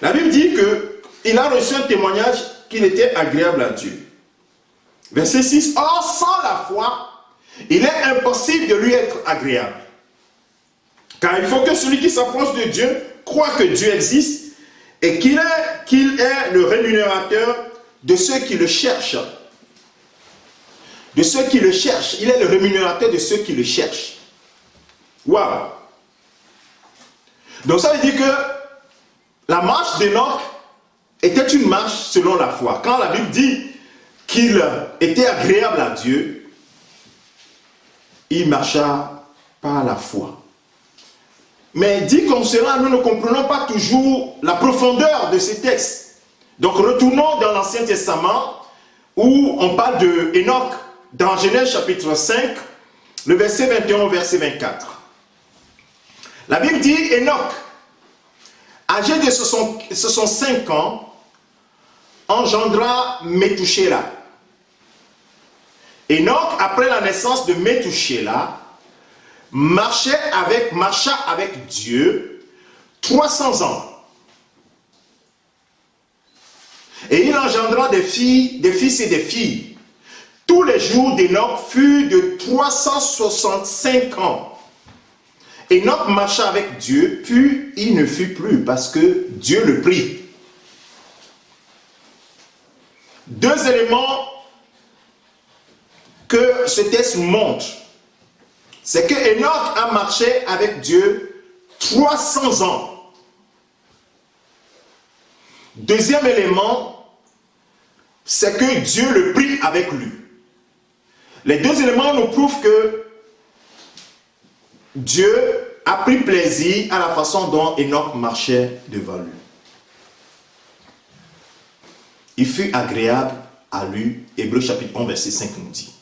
La Bible dit qu'il a reçu un témoignage qu'il était agréable à Dieu. Verset 6, or sans la foi, il est impossible de lui être agréable. Car il faut que celui qui s'approche de Dieu croit que Dieu existe et qu'il est le rémunérateur de ceux qui le cherchent. De ceux qui le cherchent. Il est le rémunérateur de ceux qui le cherchent. Waouh! Donc ça veut dire que la marche d'Enoch était une marche selon la foi. Quand la Bible dit qu'il était agréable à Dieu, il marcha par la foi. Mais dit comme cela, nous ne comprenons pas toujours la profondeur de ces textes. Donc retournons dans l'Ancien Testament où on parle de Enoch dans Genèse chapitre 5, le verset 21 au verset 24. La Bible dit Enoch, âgé de 65 ans, engendra Métouchéla. Enoch, après la naissance de Métouchéla, marcha avec Dieu 300 ans. Et il engendra des fils et des filles. Tous les jours d'Enoch furent de 365 ans. Enoch marcha avec Dieu, puis il ne fut plus parce que Dieu le prit. Deux éléments que ce texte montre. C'est que Enoch a marché avec Dieu 300 ans. Deuxième élément, c'est que Dieu le prit avec lui. Les deux éléments nous prouvent que Dieu a pris plaisir à la façon dont Enoch marchait devant lui. Il fut agréable à lui. Hébreux chapitre 11, verset 5 nous dit.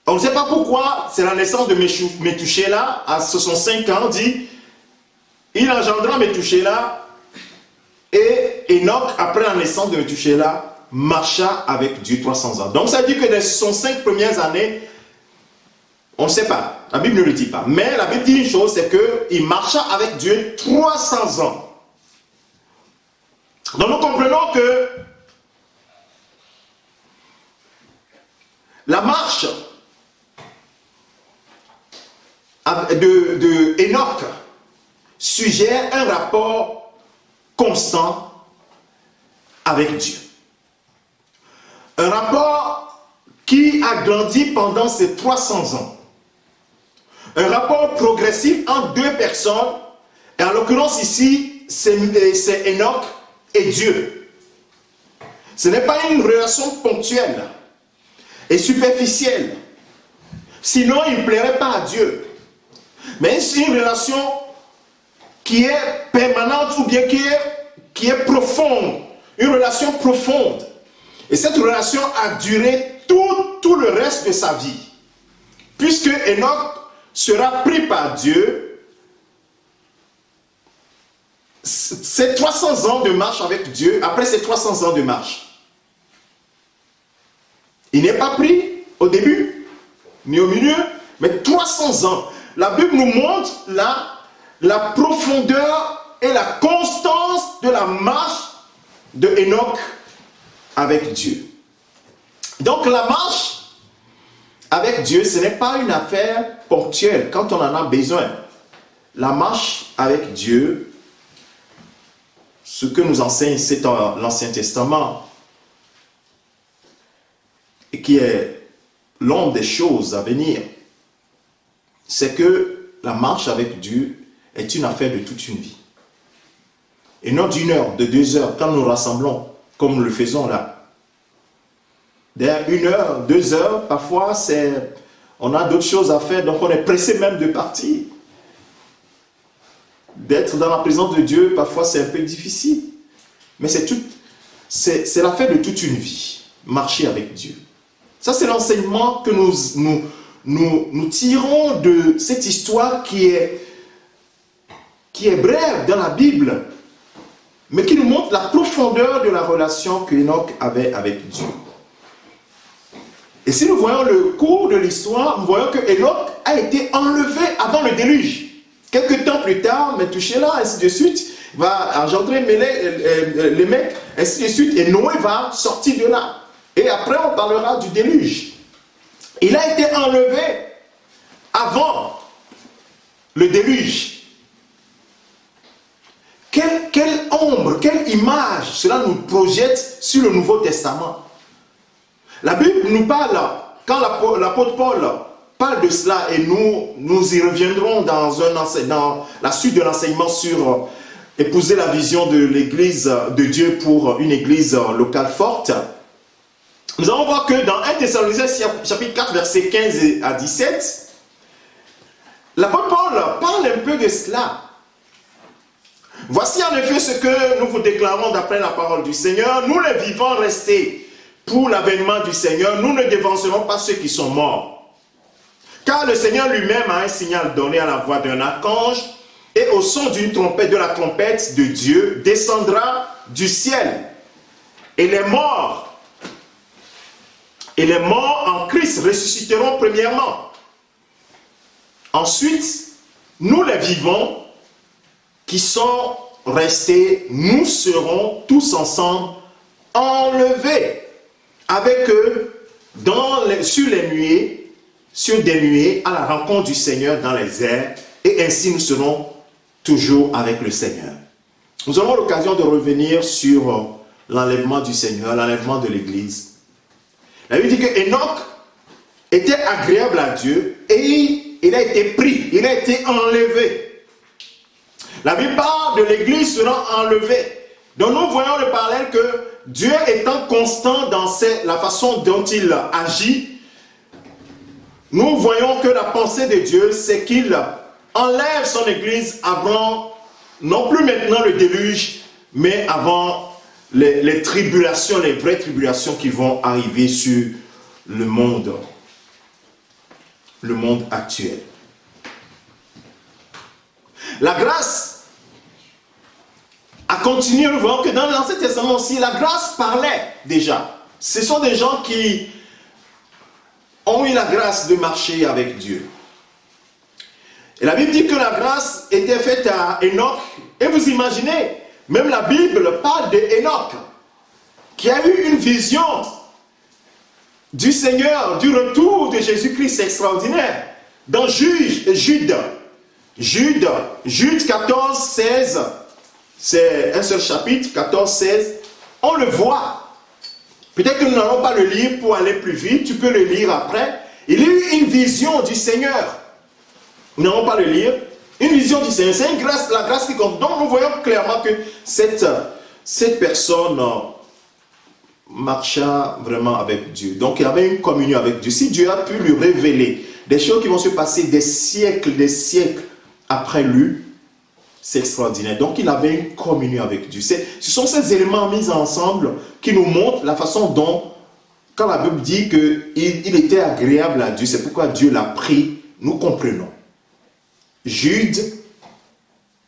On ne sait pas pourquoi, c'est la naissance de Métouchéla, à 65 ans, dit, il engendra Métouchéla, et Enoch, après la naissance de Métouchéla, marcha avec Dieu 300 ans. Donc ça dit que dans ses 5 premières années, on ne sait pas, la Bible ne le dit pas, mais la Bible dit une chose, c'est qu'il marcha avec Dieu 300 ans. Donc nous comprenons que la marche de Enoch suggère un rapport constant avec Dieu. Un rapport qui a grandi pendant ces 300 ans. Un rapport progressif entre deux personnes, et en l'occurrence ici, c'est Enoch et Dieu. Ce n'est pas une relation ponctuelle et superficielle. Sinon, il ne plairait pas à Dieu. Mais c'est une relation qui est permanente ou bien qui est profonde. Une relation profonde. Et cette relation a duré tout le reste de sa vie. Puisque Enoch sera pris par Dieu, ces 300 ans de marche avec Dieu, après ces 300 ans de marche, il n'est pas pris au début, ni au milieu, mais 300 ans. La Bible nous montre la profondeur et la constance de la marche de Enoch avec Dieu. Donc la marche avec Dieu, ce n'est pas une affaire ponctuelle quand on en a besoin. La marche avec Dieu, ce que nous enseigne, c'est dans l'Ancien Testament, et qui est l'ombre des choses à venir, c'est que la marche avec Dieu est une affaire de toute une vie. Et non d'une heure, de 2 heures, quand nous rassemblons, comme nous le faisons là. D'ailleurs, 1 heure, 2 heures, parfois, on a d'autres choses à faire, donc on est pressé même de partir. D'être dans la présence de Dieu, parfois, c'est un peu difficile. Mais c'est l'affaire de toute une vie, marcher avec Dieu. Ça, c'est l'enseignement que nous tirons de cette histoire qui est brève dans la Bible, mais qui nous montre la profondeur de la relation qu'Enoch avait avec Dieu. Et si nous voyons le cours de l'histoire, nous voyons que Enoch a été enlevé avant le déluge. Quelques temps plus tard, Methushélah, ainsi de suite, va engendrer les mecs, ainsi de suite, et Noé va sortir de là. Et après, on parlera du déluge. Il a été enlevé avant le déluge. Quelle ombre, quelle image cela nous projette sur le Nouveau Testament. La Bible nous parle, quand l'apôtre Paul parle de cela, et nous y reviendrons dans la suite de l'enseignement sur épouser la vision de l'Église de Dieu pour une Église locale forte. Nous allons voir que dans 1 Thessaloniciens chapitre 4, versets 15 à 17, l'apôtre Paul parle un peu de cela. Voici en effet ce que nous vous déclarons d'après la parole du Seigneur. Nous les vivants restés pour l'avènement du Seigneur, nous ne dévancerons pas ceux qui sont morts. Car le Seigneur lui-même a un signal donné à la voix d'un archange et au son d'une trompette, de la trompette de Dieu, descendra du ciel. Et les morts en Christ ressusciteront premièrement. Ensuite, nous les vivants qui sont restés, nous serons tous ensemble enlevés avec eux sur des nuées à la rencontre du Seigneur dans les airs, et ainsi nous serons toujours avec le Seigneur. Nous aurons l'occasion de revenir sur l'enlèvement du Seigneur, l'enlèvement de l'Église. La Bible dit que Enoch était agréable à Dieu et il a été pris, il a été enlevé. La Bible parle de l'Église sera enlevée. Donc nous voyons le parallèle que Dieu étant constant dans la façon dont il agit, nous voyons que la pensée de Dieu, c'est qu'il enlève son Église avant, non plus maintenant le déluge, mais avant les tribulations, les vraies tribulations qui vont arriver sur le monde actuel. La grâce a continué, nous voyons que dans l'Ancien Testament aussi, la grâce parlait déjà. Ce sont des gens qui ont eu la grâce de marcher avec Dieu. Et la Bible dit que la grâce était faite à Enoch. Et vous imaginez, même la Bible parle d'Enoch, qui a eu une vision du Seigneur, du retour de Jésus-Christ extraordinaire. Dans Jude 14, 16, c'est un seul chapitre, 14, 16, on le voit. Peut-être que nous n'allons pas le lire pour aller plus vite, tu peux le lire après. Il a eu une vision du Seigneur. Nous n'allons pas le lire. Une vision du Seigneur, c'est une grâce, la grâce qui compte. Donc nous voyons clairement que cette personne marcha vraiment avec Dieu. Donc il avait une communion avec Dieu. Si Dieu a pu lui révéler des choses qui vont se passer des siècles après lui, c'est extraordinaire. Donc il avait une communion avec Dieu. Ce sont ces éléments mis ensemble qui nous montrent la façon dont, quand la Bible dit qu'il était agréable à Dieu, c'est pourquoi Dieu l'a pris, nous comprenons. Jude,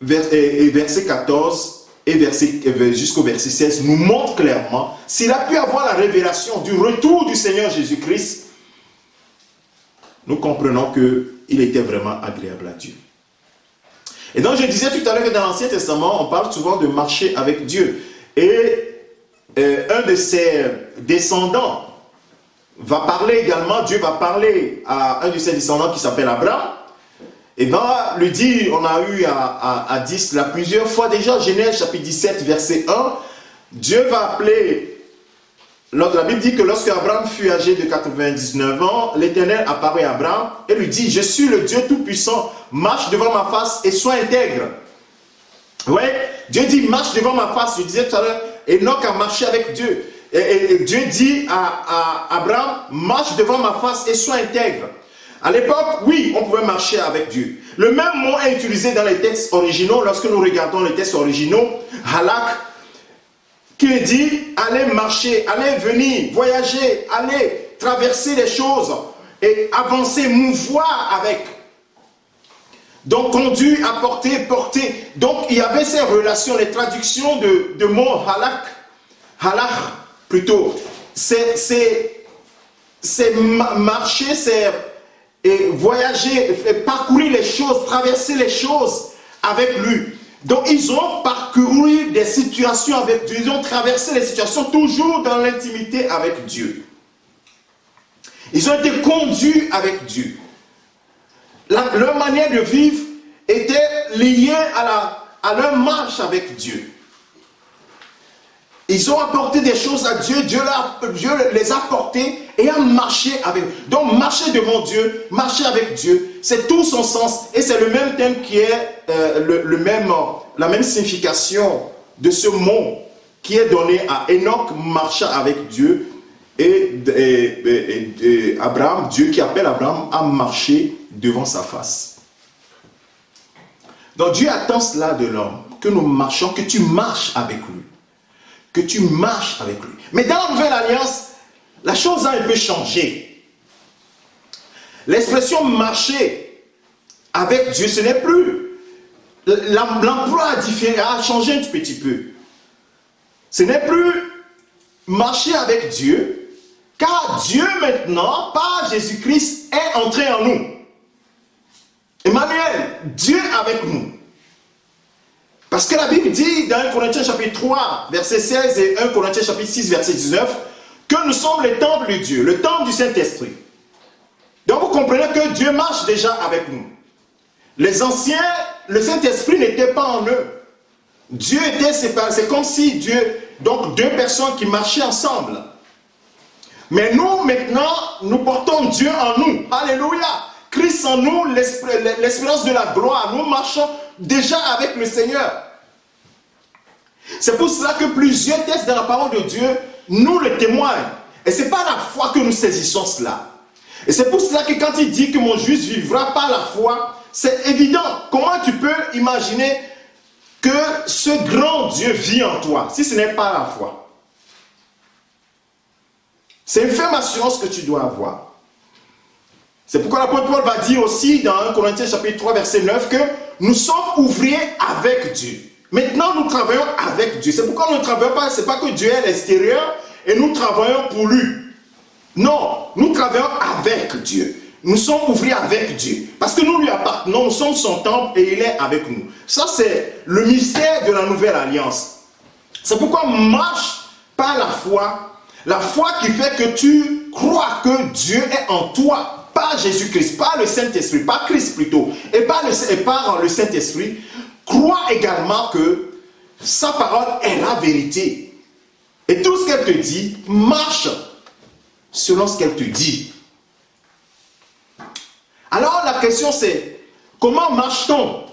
verset 14 et jusqu'au verset 16 nous montre clairement, s'il a pu avoir la révélation du retour du Seigneur Jésus-Christ, nous comprenons qu'il était vraiment agréable à Dieu. Et donc je disais tout à l'heure que dans l'Ancien Testament, on parle souvent de marcher avec Dieu. Et un de ses descendants va parler également, Dieu va parler à un de ses descendants qui s'appelle Abraham. Et va lui dire, on a eu à 10 là plusieurs fois déjà, Genèse chapitre 17 verset 1, Dieu va appeler, la Bible dit que lorsque Abraham fut âgé de 99 ans, l'Éternel apparaît à Abraham et lui dit, je suis le Dieu Tout-Puissant, marche devant ma face et sois intègre. Oui, Dieu dit, marche devant ma face. Je disais tout à l'heure, Enoch a marché avec Dieu. Et Dieu dit à Abraham, marche devant ma face et sois intègre. À l'époque, oui, on pouvait marcher avec Dieu. Le même mot est utilisé dans les textes originaux, lorsque nous regardons les textes originaux, halak, qui dit, allez marcher, allez venir, voyager, allez traverser les choses et avancer, mouvoir avec. Donc conduire, apporter, porter. Donc il y avait ces relations, les traductions de mots halach plutôt. C'est marcher, c'est voyager, parcourir les choses, traverser les choses avec lui. Donc ils ont parcouru des situations avec Dieu, ils ont traversé les situations toujours dans l'intimité avec Dieu. Ils ont été conduits avec Dieu. Leur manière de vivre était liée à leur marche avec Dieu. Ils ont apporté des choses à Dieu, Dieu les a portées et a marché avec eux. Donc marcher devant Dieu, marcher avec Dieu, c'est tout son sens et c'est le même thème qui est la même signification de ce mot qui est donné à Enoch, marcha avec Dieu, et Abraham, Dieu qui appelle Abraham à marcher devant sa face. Donc Dieu attend cela de l'homme, que nous marchions, que tu marches avec lui. Que tu marches avec lui. Mais dans la nouvelle alliance, la chose a un peu changé. L'expression marcher avec Dieu, ce n'est plus. L'emploi a changé un petit peu. Ce n'est plus marcher avec Dieu, car Dieu maintenant, par Jésus-Christ, est entré en nous. Emmanuel, Dieu avec nous. Parce que la Bible dit dans 1 Corinthiens chapitre 3, verset 16 et 1 Corinthiens chapitre 6, verset 19, que nous sommes le temple de Dieu, le temple du Saint-Esprit. Donc vous comprenez que Dieu marche déjà avec nous. Les anciens, le Saint-Esprit n'était pas en eux. Dieu était séparé, c'est comme si Dieu, donc deux personnes qui marchaient ensemble. Mais nous maintenant, nous portons Dieu en nous. Alléluia. Christ en nous, l'espérance de la gloire. Nous marchons déjà avec le Seigneur. C'est pour cela que plusieurs textes dans la parole de Dieu nous le témoignent. Et ce n'est pas la foi que nous saisissons cela. Et c'est pour cela que quand il dit que mon juste vivra par la foi, c'est évident. Comment tu peux imaginer que ce grand Dieu vit en toi si ce n'est pas la foi? C'est une ferme assurance que tu dois avoir. C'est pourquoi l'apôtre Paul va dire aussi dans 1 Corinthiens chapitre 3 verset 9 que nous sommes ouvriers avec Dieu. Maintenant nous travaillons avec Dieu. C'est pourquoi nous ne travaillons pas, c'est pas que Dieu est à l'extérieur et nous travaillons pour lui. Non, nous travaillons avec Dieu. Nous sommes ouvriers avec Dieu. Parce que nous lui appartenons, nous sommes son temple et il est avec nous. Ça c'est le mystère de la nouvelle alliance. C'est pourquoi marche par la foi qui fait que tu crois que Dieu est en toi. Par Jésus-Christ, par le Saint-Esprit, par Christ plutôt, et par le Saint-Esprit, crois également que sa parole est la vérité. Et tout ce qu'elle te dit, marche selon ce qu'elle te dit. Alors la question c'est, comment marche-t-on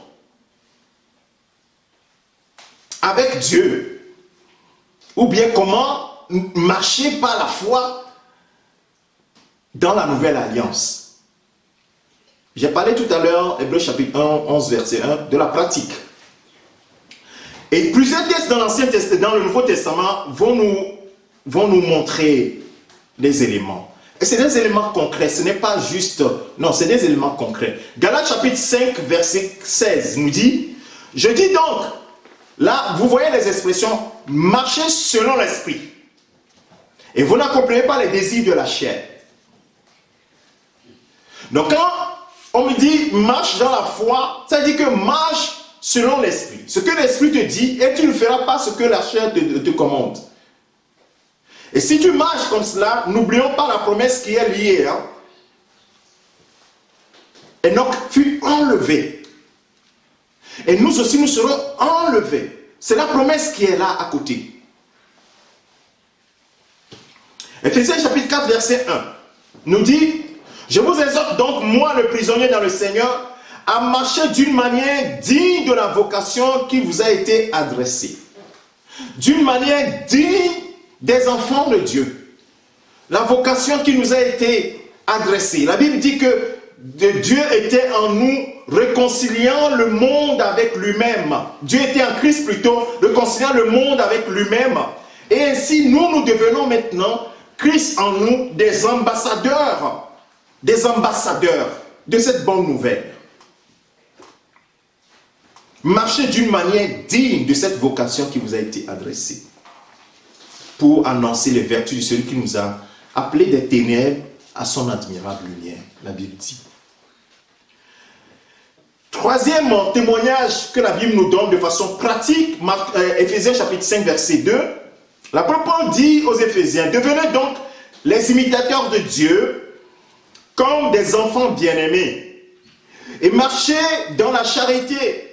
avec Dieu? Ou bien comment marcher par la foi dans la nouvelle alliance? J'ai parlé tout à l'heure, Hébreux chapitre 1, 11, verset 1, de la pratique. Et plusieurs textes dans l'Ancien Testament, dans le Nouveau Testament, vont nous montrer des éléments. Et c'est des éléments concrets, ce n'est pas juste... Non, c'est des éléments concrets. Galates chapitre 5, verset 16 nous dit, je dis donc, là, vous voyez les expressions, marchez selon l'esprit. Et vous n'accomplissez pas les désirs de la chair. Donc quand on me dit marche dans la foi, ça veut dire que marche selon l'esprit. Ce que l'esprit te dit, et tu ne feras pas ce que la chair te commande. Et si tu marches comme cela, n'oublions pas la promesse qui est liée. Enoch fut enlevé. Et nous aussi, nous serons enlevés. C'est la promesse qui est là à côté. Éphésiens chapitre 4, verset 1 nous dit, je vous exhorte donc, moi le prisonnier dans le Seigneur, à marcher d'une manière digne de la vocation qui vous a été adressée. D'une manière digne des enfants de Dieu. La vocation qui nous a été adressée. La Bible dit que Dieu était en nous réconciliant le monde avec lui-même. Dieu était en Christ plutôt, réconciliant le monde avec lui-même. Et ainsi, nous devenons maintenant Christ en nous des ambassadeurs de cette bonne nouvelle. Marchez d'une manière digne de cette vocation qui vous a été adressée pour annoncer les vertus de celui qui nous a appelés des ténèbres à son admirable lumière, la Bible dit. Troisième témoignage que la Bible nous donne de façon pratique, Éphésiens chapitre 5 verset 2, l'apôtre Paul dit aux Éphésiens, devenez donc les imitateurs de Dieu comme des enfants bien-aimés et marchez dans la charité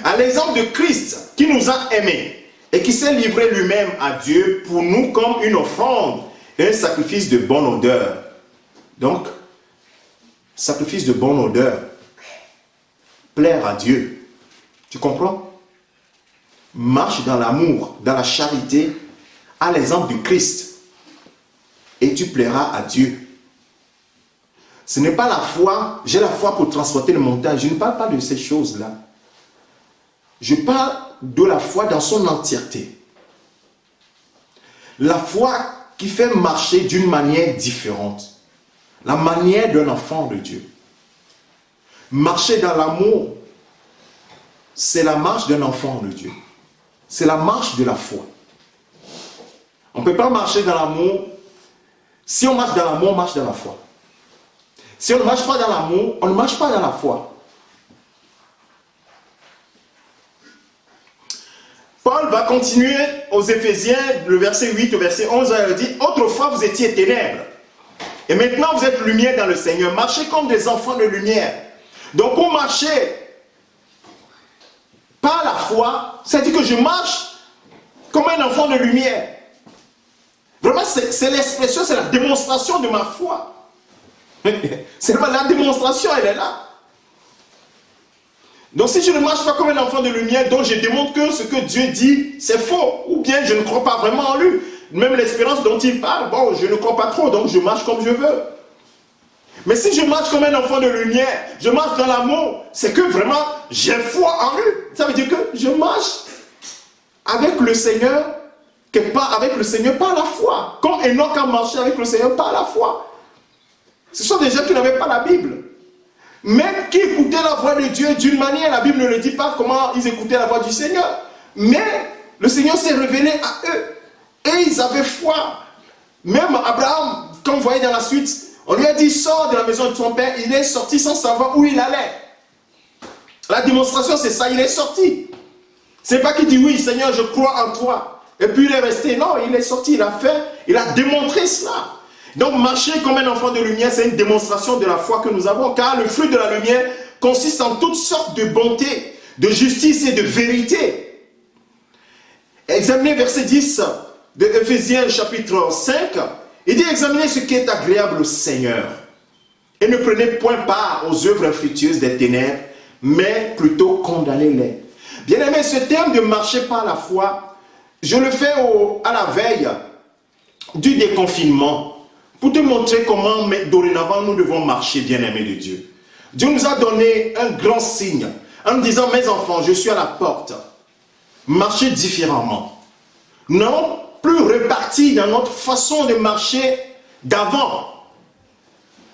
à l'exemple de Christ qui nous a aimés et qui s'est livré lui-même à Dieu pour nous comme une offrande et un sacrifice de bonne odeur. Donc, sacrifice de bonne odeur, plaire à Dieu. Tu comprends? Marche dans l'amour, dans la charité, à l'exemple du Christ. Et tu plairas à Dieu. Ce n'est pas la foi, j'ai la foi pour transporter le montagne. Je ne parle pas de ces choses-là. Je parle de la foi dans son entièreté. La foi qui fait marcher d'une manière différente. La manière d'un enfant de Dieu. Marcher dans l'amour, c'est la marche d'un enfant de Dieu. C'est la marche de la foi. On ne peut pas marcher dans l'amour. Si on marche dans l'amour, on marche dans la foi. Si on ne marche pas dans l'amour, on ne marche pas dans la foi. Paul va continuer aux Éphésiens, le verset 8 au verset 11, il dit « Autrefois vous étiez ténèbres, et maintenant vous êtes lumière dans le Seigneur. Marchez comme des enfants de lumière. » Donc pour marcher par la foi, c'est-à-dire que je marche comme un enfant de lumière. Vraiment, c'est l'expression, c'est la démonstration de ma foi. C'est la démonstration, elle est là. Donc si je ne marche pas comme un enfant de lumière, donc je démontre que ce que Dieu dit, c'est faux. Ou bien je ne crois pas vraiment en lui. Même l'espérance dont il parle, bon, je ne crois pas trop, donc je marche comme je veux. Mais si je marche comme un enfant de lumière, je marche dans l'amour, c'est que vraiment j'ai foi en lui. Ça veut dire que je marche avec le Seigneur, quelque part avec le Seigneur par la foi. Comme Enoch a marché avec le Seigneur par la foi. Ce sont des gens qui n'avaient pas la Bible. Mais qui écoutaient la voix de Dieu d'une manière, la Bible ne le dit pas comment ils écoutaient la voix du Seigneur. Mais le Seigneur s'est révélé à eux. Et ils avaient foi. Même Abraham, comme vous voyez dans la suite, on lui a dit, sors de la maison de ton père. Il est sorti sans savoir où il allait. La démonstration, c'est ça, il est sorti. C'est pas qu'il dit, oui, Seigneur, je crois en toi. Et puis il est resté. Non, il est sorti, il a fait, il a démontré cela. Donc marcher comme un enfant de lumière, c'est une démonstration de la foi que nous avons. Car le fruit de la lumière consiste en toutes sortes de bonté, de justice et de vérité. Examinez verset 10 de Éphésiens chapitre 5. Il dit, examinez ce qui est agréable au Seigneur. Et ne prenez point part aux œuvres infructueuses des ténèbres, mais plutôt condamnez-les. Bien aimé, ce terme de marcher par la foi, je le fais à la veille du déconfinement. Pour te montrer comment dorénavant nous devons marcher, bien-aimés de Dieu. Dieu nous a donné un grand signe en nous disant, mes enfants, je suis à la porte. Marchez différemment. Non, plus répartis dans notre façon de marcher d'avant.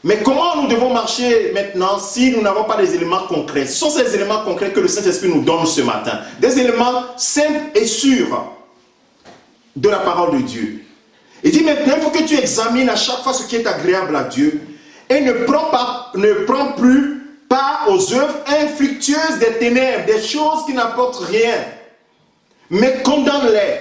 Mais comment nous devons marcher maintenant si nous n'avons pas des éléments concrets? Ce sont ces éléments concrets que le Saint-Esprit nous donne ce matin. Des éléments simples et sûrs de la parole de Dieu. Il dit maintenant, il faut que tu examines à chaque fois ce qui est agréable à Dieu et ne prends plus part aux œuvres infructueuses des ténèbres, des choses qui n'apportent rien, mais condamne-les.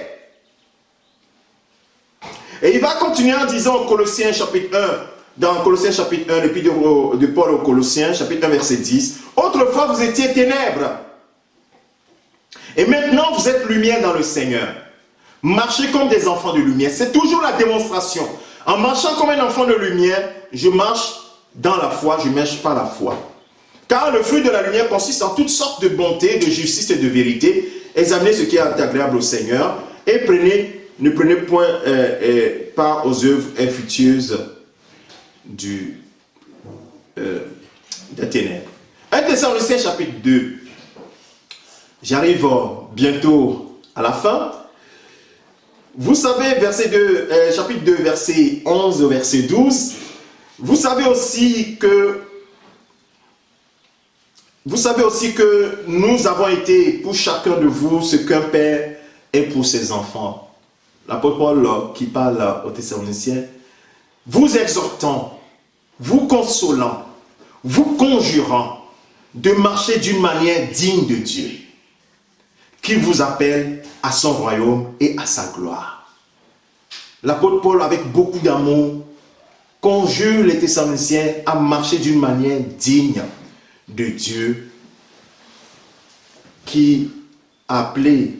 Et il va continuer en disant au Colossiens chapitre 1, dans Colossiens chapitre 1, l'épître de Paul aux Colossiens, chapitre 1, verset 10, « Autrefois vous étiez ténèbres, et maintenant vous êtes lumière dans le Seigneur. » Marcher comme des enfants de lumière, c'est toujours la démonstration. En marchant comme un enfant de lumière, je marche dans la foi, je marche par la foi. Car le fruit de la lumière consiste en toutes sortes de bonté, de justice et de vérité. Examinez ce qui est agréable au Seigneur et ne prenez point part aux œuvres infructueuses des ténèbres. 1 Thessaloniciens chapitre 2. J'arrive bientôt à la fin. Vous savez, chapitre 2, verset 11 au verset 12, vous savez aussi que nous avons été pour chacun de vous ce qu'un père est pour ses enfants. L'apôtre Paul qui parle aux Thessaloniciens, vous exhortant, vous consolant, vous conjurant de marcher d'une manière digne de Dieu, qui vous appelle à son royaume et à sa gloire. L'apôtre Paul, avec beaucoup d'amour, conjure les Thessaloniciens à marcher d'une manière digne de Dieu, qui a appelé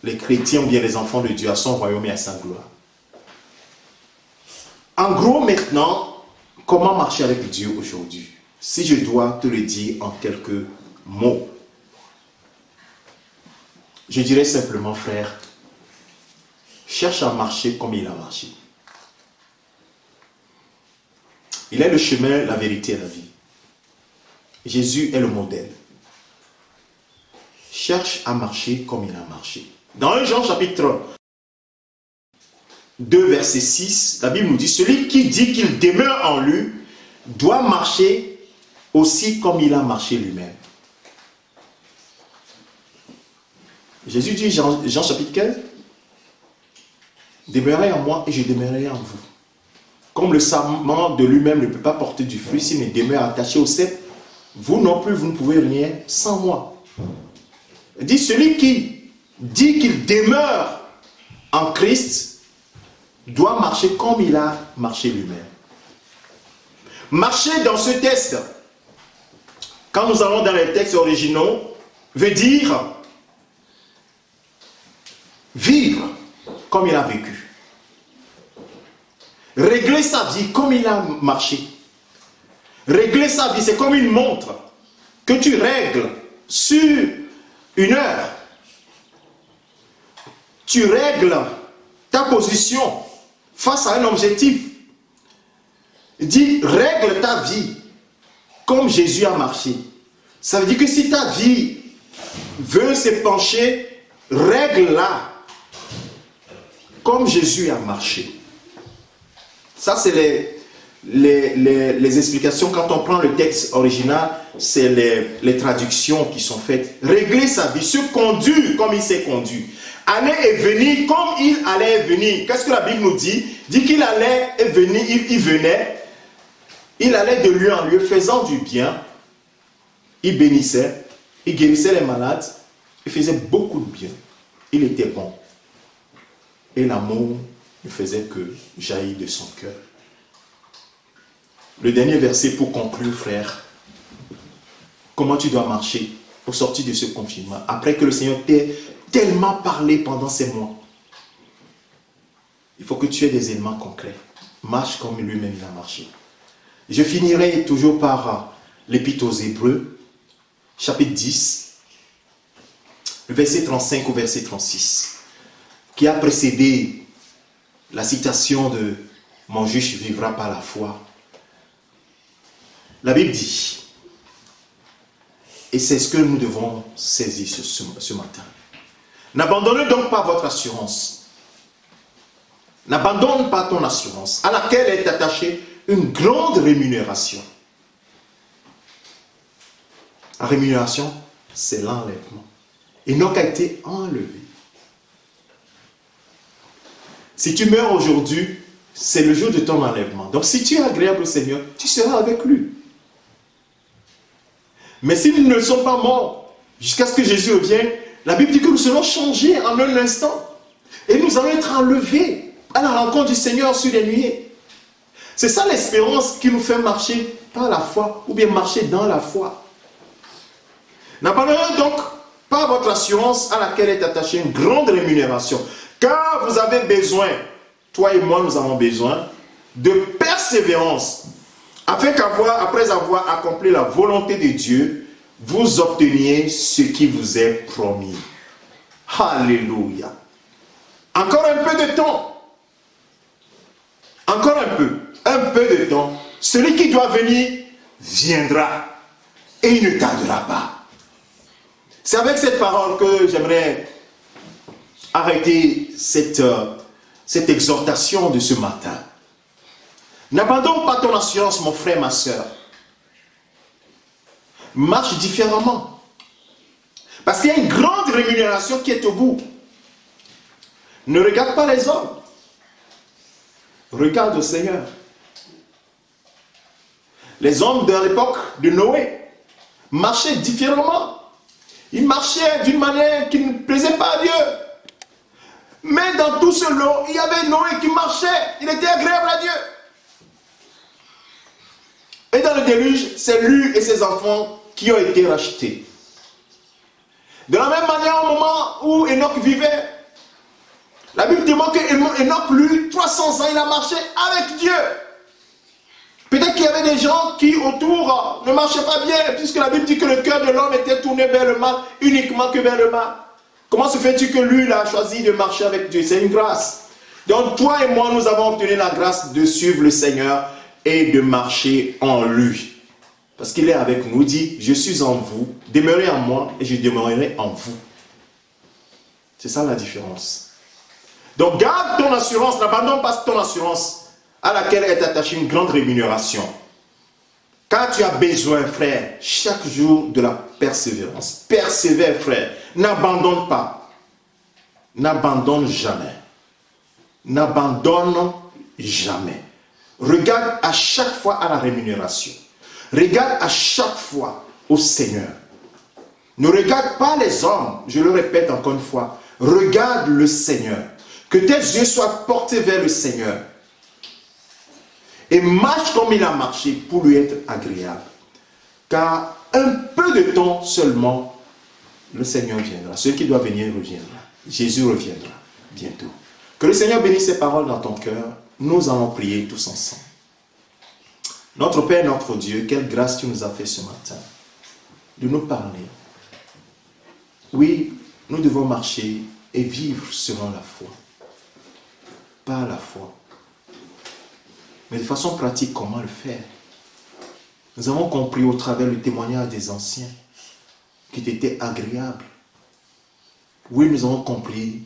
les chrétiens ou bien les enfants de Dieu à son royaume et à sa gloire. En gros, maintenant, comment marcher avec Dieu aujourd'hui? Si je dois te le dire en quelques mots, je dirais simplement, frère, cherche à marcher comme il a marché. Il est le chemin, la vérité et la vie. Jésus est le modèle. Cherche à marcher comme il a marché. Dans 1 Jean chapitre 2 verset 6, la Bible nous dit, celui qui dit qu'il demeure en lui doit marcher aussi comme il a marché lui-même. Jésus dit, Jean chapitre 15, demeurez en moi et je demeurerai en vous. Comme le sarment de lui-même ne peut pas porter du fruit s'il ne demeure attaché au cep, vous non plus, vous ne pouvez rien sans moi. Il dit, celui qui dit qu'il demeure en Christ doit marcher comme il a marché lui-même. Marcher dans ce texte, quand nous allons dans les textes originaux, veut dire vivre comme il a vécu. Régler sa vie comme il a marché. Régler sa vie, c'est comme une montre que tu règles sur une heure. Tu règles ta position face à un objectif. Dis, règle ta vie comme Jésus a marché. Ça veut dire que si ta vie veut se pencher, règle-la comme Jésus a marché. Ça, c'est les explications. Quand on prend le texte original, c'est les traductions qui sont faites. Régler sa vie, se conduire comme il s'est conduit. Aller et venir comme il allait et venir. Qu'est-ce que la Bible nous dit? Dit qu'il allait et venir, il venait. Il allait de lieu en lieu, faisant du bien. Il bénissait, il guérissait les malades, il faisait beaucoup de bien. Il était bon. Et l'amour ne faisait que jaillir de son cœur. Le dernier verset pour conclure, frère. Comment tu dois marcher pour sortir de ce confinement, après que le Seigneur t'ait tellement parlé pendant ces mois. Il faut que tu aies des éléments concrets. Marche comme lui-même a marché. Je finirai toujours par l'Épître aux Hébreux, chapitre 10, verset 35 au verset 36, qui a précédé la citation de « Mon juste vivra par la foi ». La Bible dit, et c'est ce que nous devons saisir ce matin. N'abandonnez donc pas votre assurance. N'abandonne pas ton assurance, à laquelle est attachée une grande rémunération. La rémunération, c'est l'enlèvement. Enoch a été enlevé. Si tu meurs aujourd'hui, c'est le jour de ton enlèvement. Donc si tu es agréable au Seigneur, tu seras avec lui. Mais si nous ne sommes pas morts jusqu'à ce que Jésus revienne, la Bible dit que nous serons changés en un instant. Et nous allons être enlevés à la rencontre du Seigneur sur les nuées. C'est ça l'espérance qui nous fait marcher par la foi ou bien marcher dans la foi. N'abandonnez donc pas votre assurance à laquelle est attachée une grande rémunération. Car vous avez besoin, toi et moi nous avons besoin, de persévérance. Afin qu'après avoir accompli la volonté de Dieu, vous obteniez ce qui vous est promis. Alléluia. Encore un peu de temps. Encore un peu de temps. Celui qui doit venir, viendra. Et il ne tardera pas. C'est avec cette parole que j'aimerais arrêter cette exhortation de ce matin. N'abandonne pas ton assurance, mon frère, ma soeur. Marche différemment. Parce qu'il y a une grande rémunération qui est au bout. Ne regarde pas les hommes. Regarde le Seigneur. Les hommes de l'époque de Noé marchaient différemment. Ils marchaient d'une manière qui ne plaisait pas à Dieu. Mais dans tout ce lot, il y avait Noé qui marchait. Il était agréable à Dieu. Et dans le déluge, c'est lui et ses enfants qui ont été rachetés. De la même manière, au moment où Enoch vivait, la Bible demande qu'Enoch, lui, 300 ans, il a marché avec Dieu. Peut-être qu'il y avait des gens qui, autour, ne marchaient pas bien, puisque la Bible dit que le cœur de l'homme était tourné vers le mal, uniquement que vers le mal. Comment se fait-il que lui, il a choisi de marcher avec Dieu? C'est une grâce. Donc, toi et moi, nous avons obtenu la grâce de suivre le Seigneur et de marcher en lui. Parce qu'il est avec nous, il dit, je suis en vous, demeurez en moi et je demeurerai en vous. C'est ça la différence. Donc, garde ton assurance, n'abandonne pas ton assurance à laquelle est attachée une grande rémunération. Car tu as besoin, frère, chaque jour de la persévérance. Persévère, frère. N'abandonne pas. N'abandonne jamais. N'abandonne jamais. Regarde à chaque fois à la rémunération. Regarde à chaque fois au Seigneur. Ne regarde pas les hommes, je le répète encore une fois. Regarde le Seigneur. Que tes yeux soient portés vers le Seigneur. Et marche comme il a marché pour lui être agréable. Car un peu de temps seulement, le Seigneur viendra. Celui qui doit venir reviendra. Jésus reviendra bientôt. Que le Seigneur bénisse ses paroles dans ton cœur. Nous allons prier tous ensemble. Notre Père, notre Dieu, quelle grâce tu nous as fait ce matin de nous parler. Oui, nous devons marcher et vivre selon la foi. Pas la foi. Mais de façon pratique, comment le faire? Nous avons compris au travers du témoignage des anciens qui était agréable. Oui, nous avons compris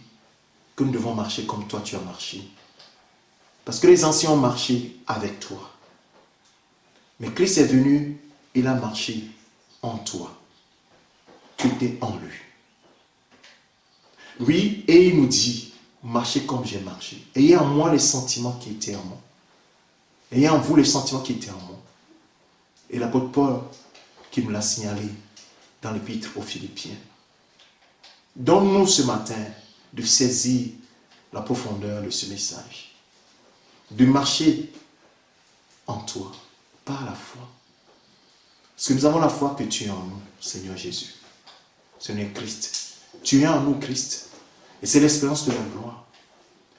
que nous devons marcher comme toi tu as marché. Parce que les anciens ont marché avec toi. Mais Christ est venu, il a marché en toi. Tu étais en lui. Oui, et il nous dit, marchez comme j'ai marché. Ayez en moi les sentiments qui étaient en moi. Ayez en vous les sentiments qui étaient en moi. Et l'apôtre Paul qui nous l'a signalé dans l'épître aux Philippiens. Donne-nous ce matin de saisir la profondeur de ce message. De marcher en toi, par la foi. Parce que nous avons la foi que tu es en nous, Seigneur Jésus. Ce n'est Christ. Tu es en nous, Christ. Et c'est l'expérience de la gloire.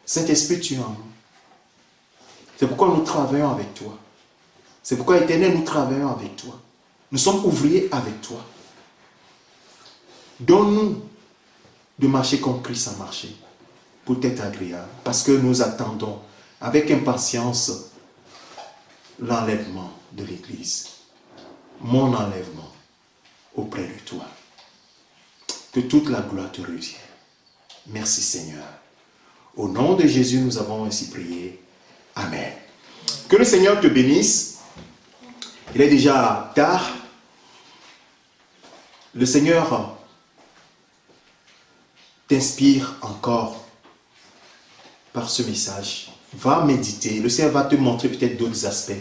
Saint-Esprit, tu es en nous. C'est pourquoi nous travaillons avec toi. C'est pourquoi, Éternel, nous travaillons avec toi. Nous sommes ouvriers avec toi. Donne-nous de marcher comme Christ a marché, pour t'être agréable, parce que nous attendons avec impatience l'enlèvement de l'Église, mon enlèvement auprès de toi. Que toute la gloire te revienne. Merci Seigneur. Au nom de Jésus, nous avons ainsi prié. Amen. Que le Seigneur te bénisse. Il est déjà tard. Le Seigneur t'inspire encore par ce message. Va méditer. Le Seigneur va te montrer peut-être d'autres aspects.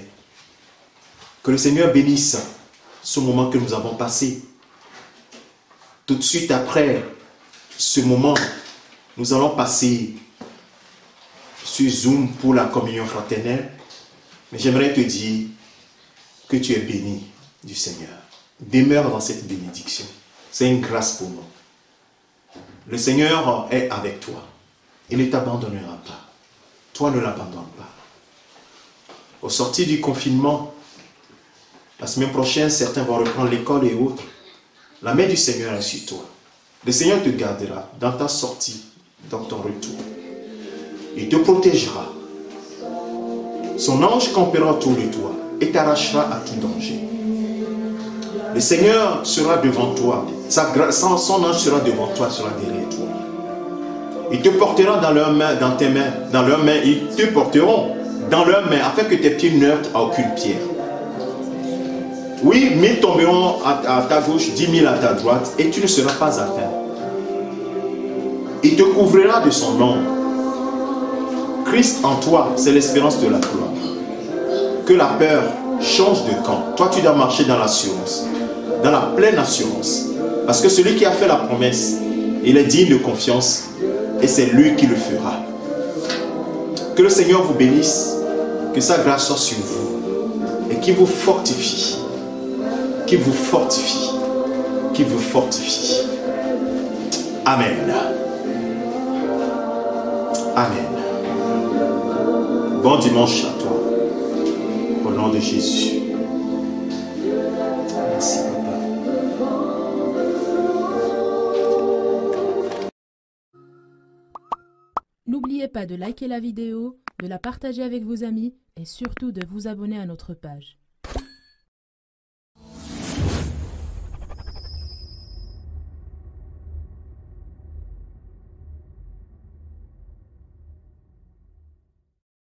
Que le Seigneur bénisse ce moment que nous avons passé. Tout de suite après ce moment, nous allons passer sur Zoom pour la communion fraternelle. Mais j'aimerais te dire que tu es béni du Seigneur. Demeure dans cette bénédiction. C'est une grâce pour nous. Le Seigneur est avec toi. Il ne t'abandonnera pas. Toi ne l'abandonne pas. Au sortir du confinement, la semaine prochaine, certains vont reprendre l'école et autres. La main du Seigneur est sur toi. Le Seigneur te gardera dans ta sortie, dans ton retour. Il te protégera. Son ange campera autour de toi et t'arrachera à tout danger. Le Seigneur sera devant toi. Son ange sera devant toi, sera derrière toi. Il te portera dans leurs mains, dans tes mains, dans leurs mains. Ils te porteront dans leurs mains afin que tes pieds n'heurtent à aucune pierre. Oui, 1000 tomberont à ta gauche, 10 000 à ta droite, et tu ne seras pas atteint. Il te couvrira de son ombre. Christ en toi, c'est l'espérance de la gloire. Que la peur change de camp. Toi, tu dois marcher dans l'assurance, dans la pleine assurance. Parce que celui qui a fait la promesse, il est digne de confiance et c'est lui qui le fera. Que le Seigneur vous bénisse, que sa grâce soit sur vous et qu'il vous fortifie. Qu'il vous fortifie. Qu'il vous fortifie. Amen. Amen. Bon dimanche à toi. Au nom de Jésus. Merci, Papa. N'oubliez pas de liker la vidéo, de la partager avec vos amis et surtout de vous abonner à notre page.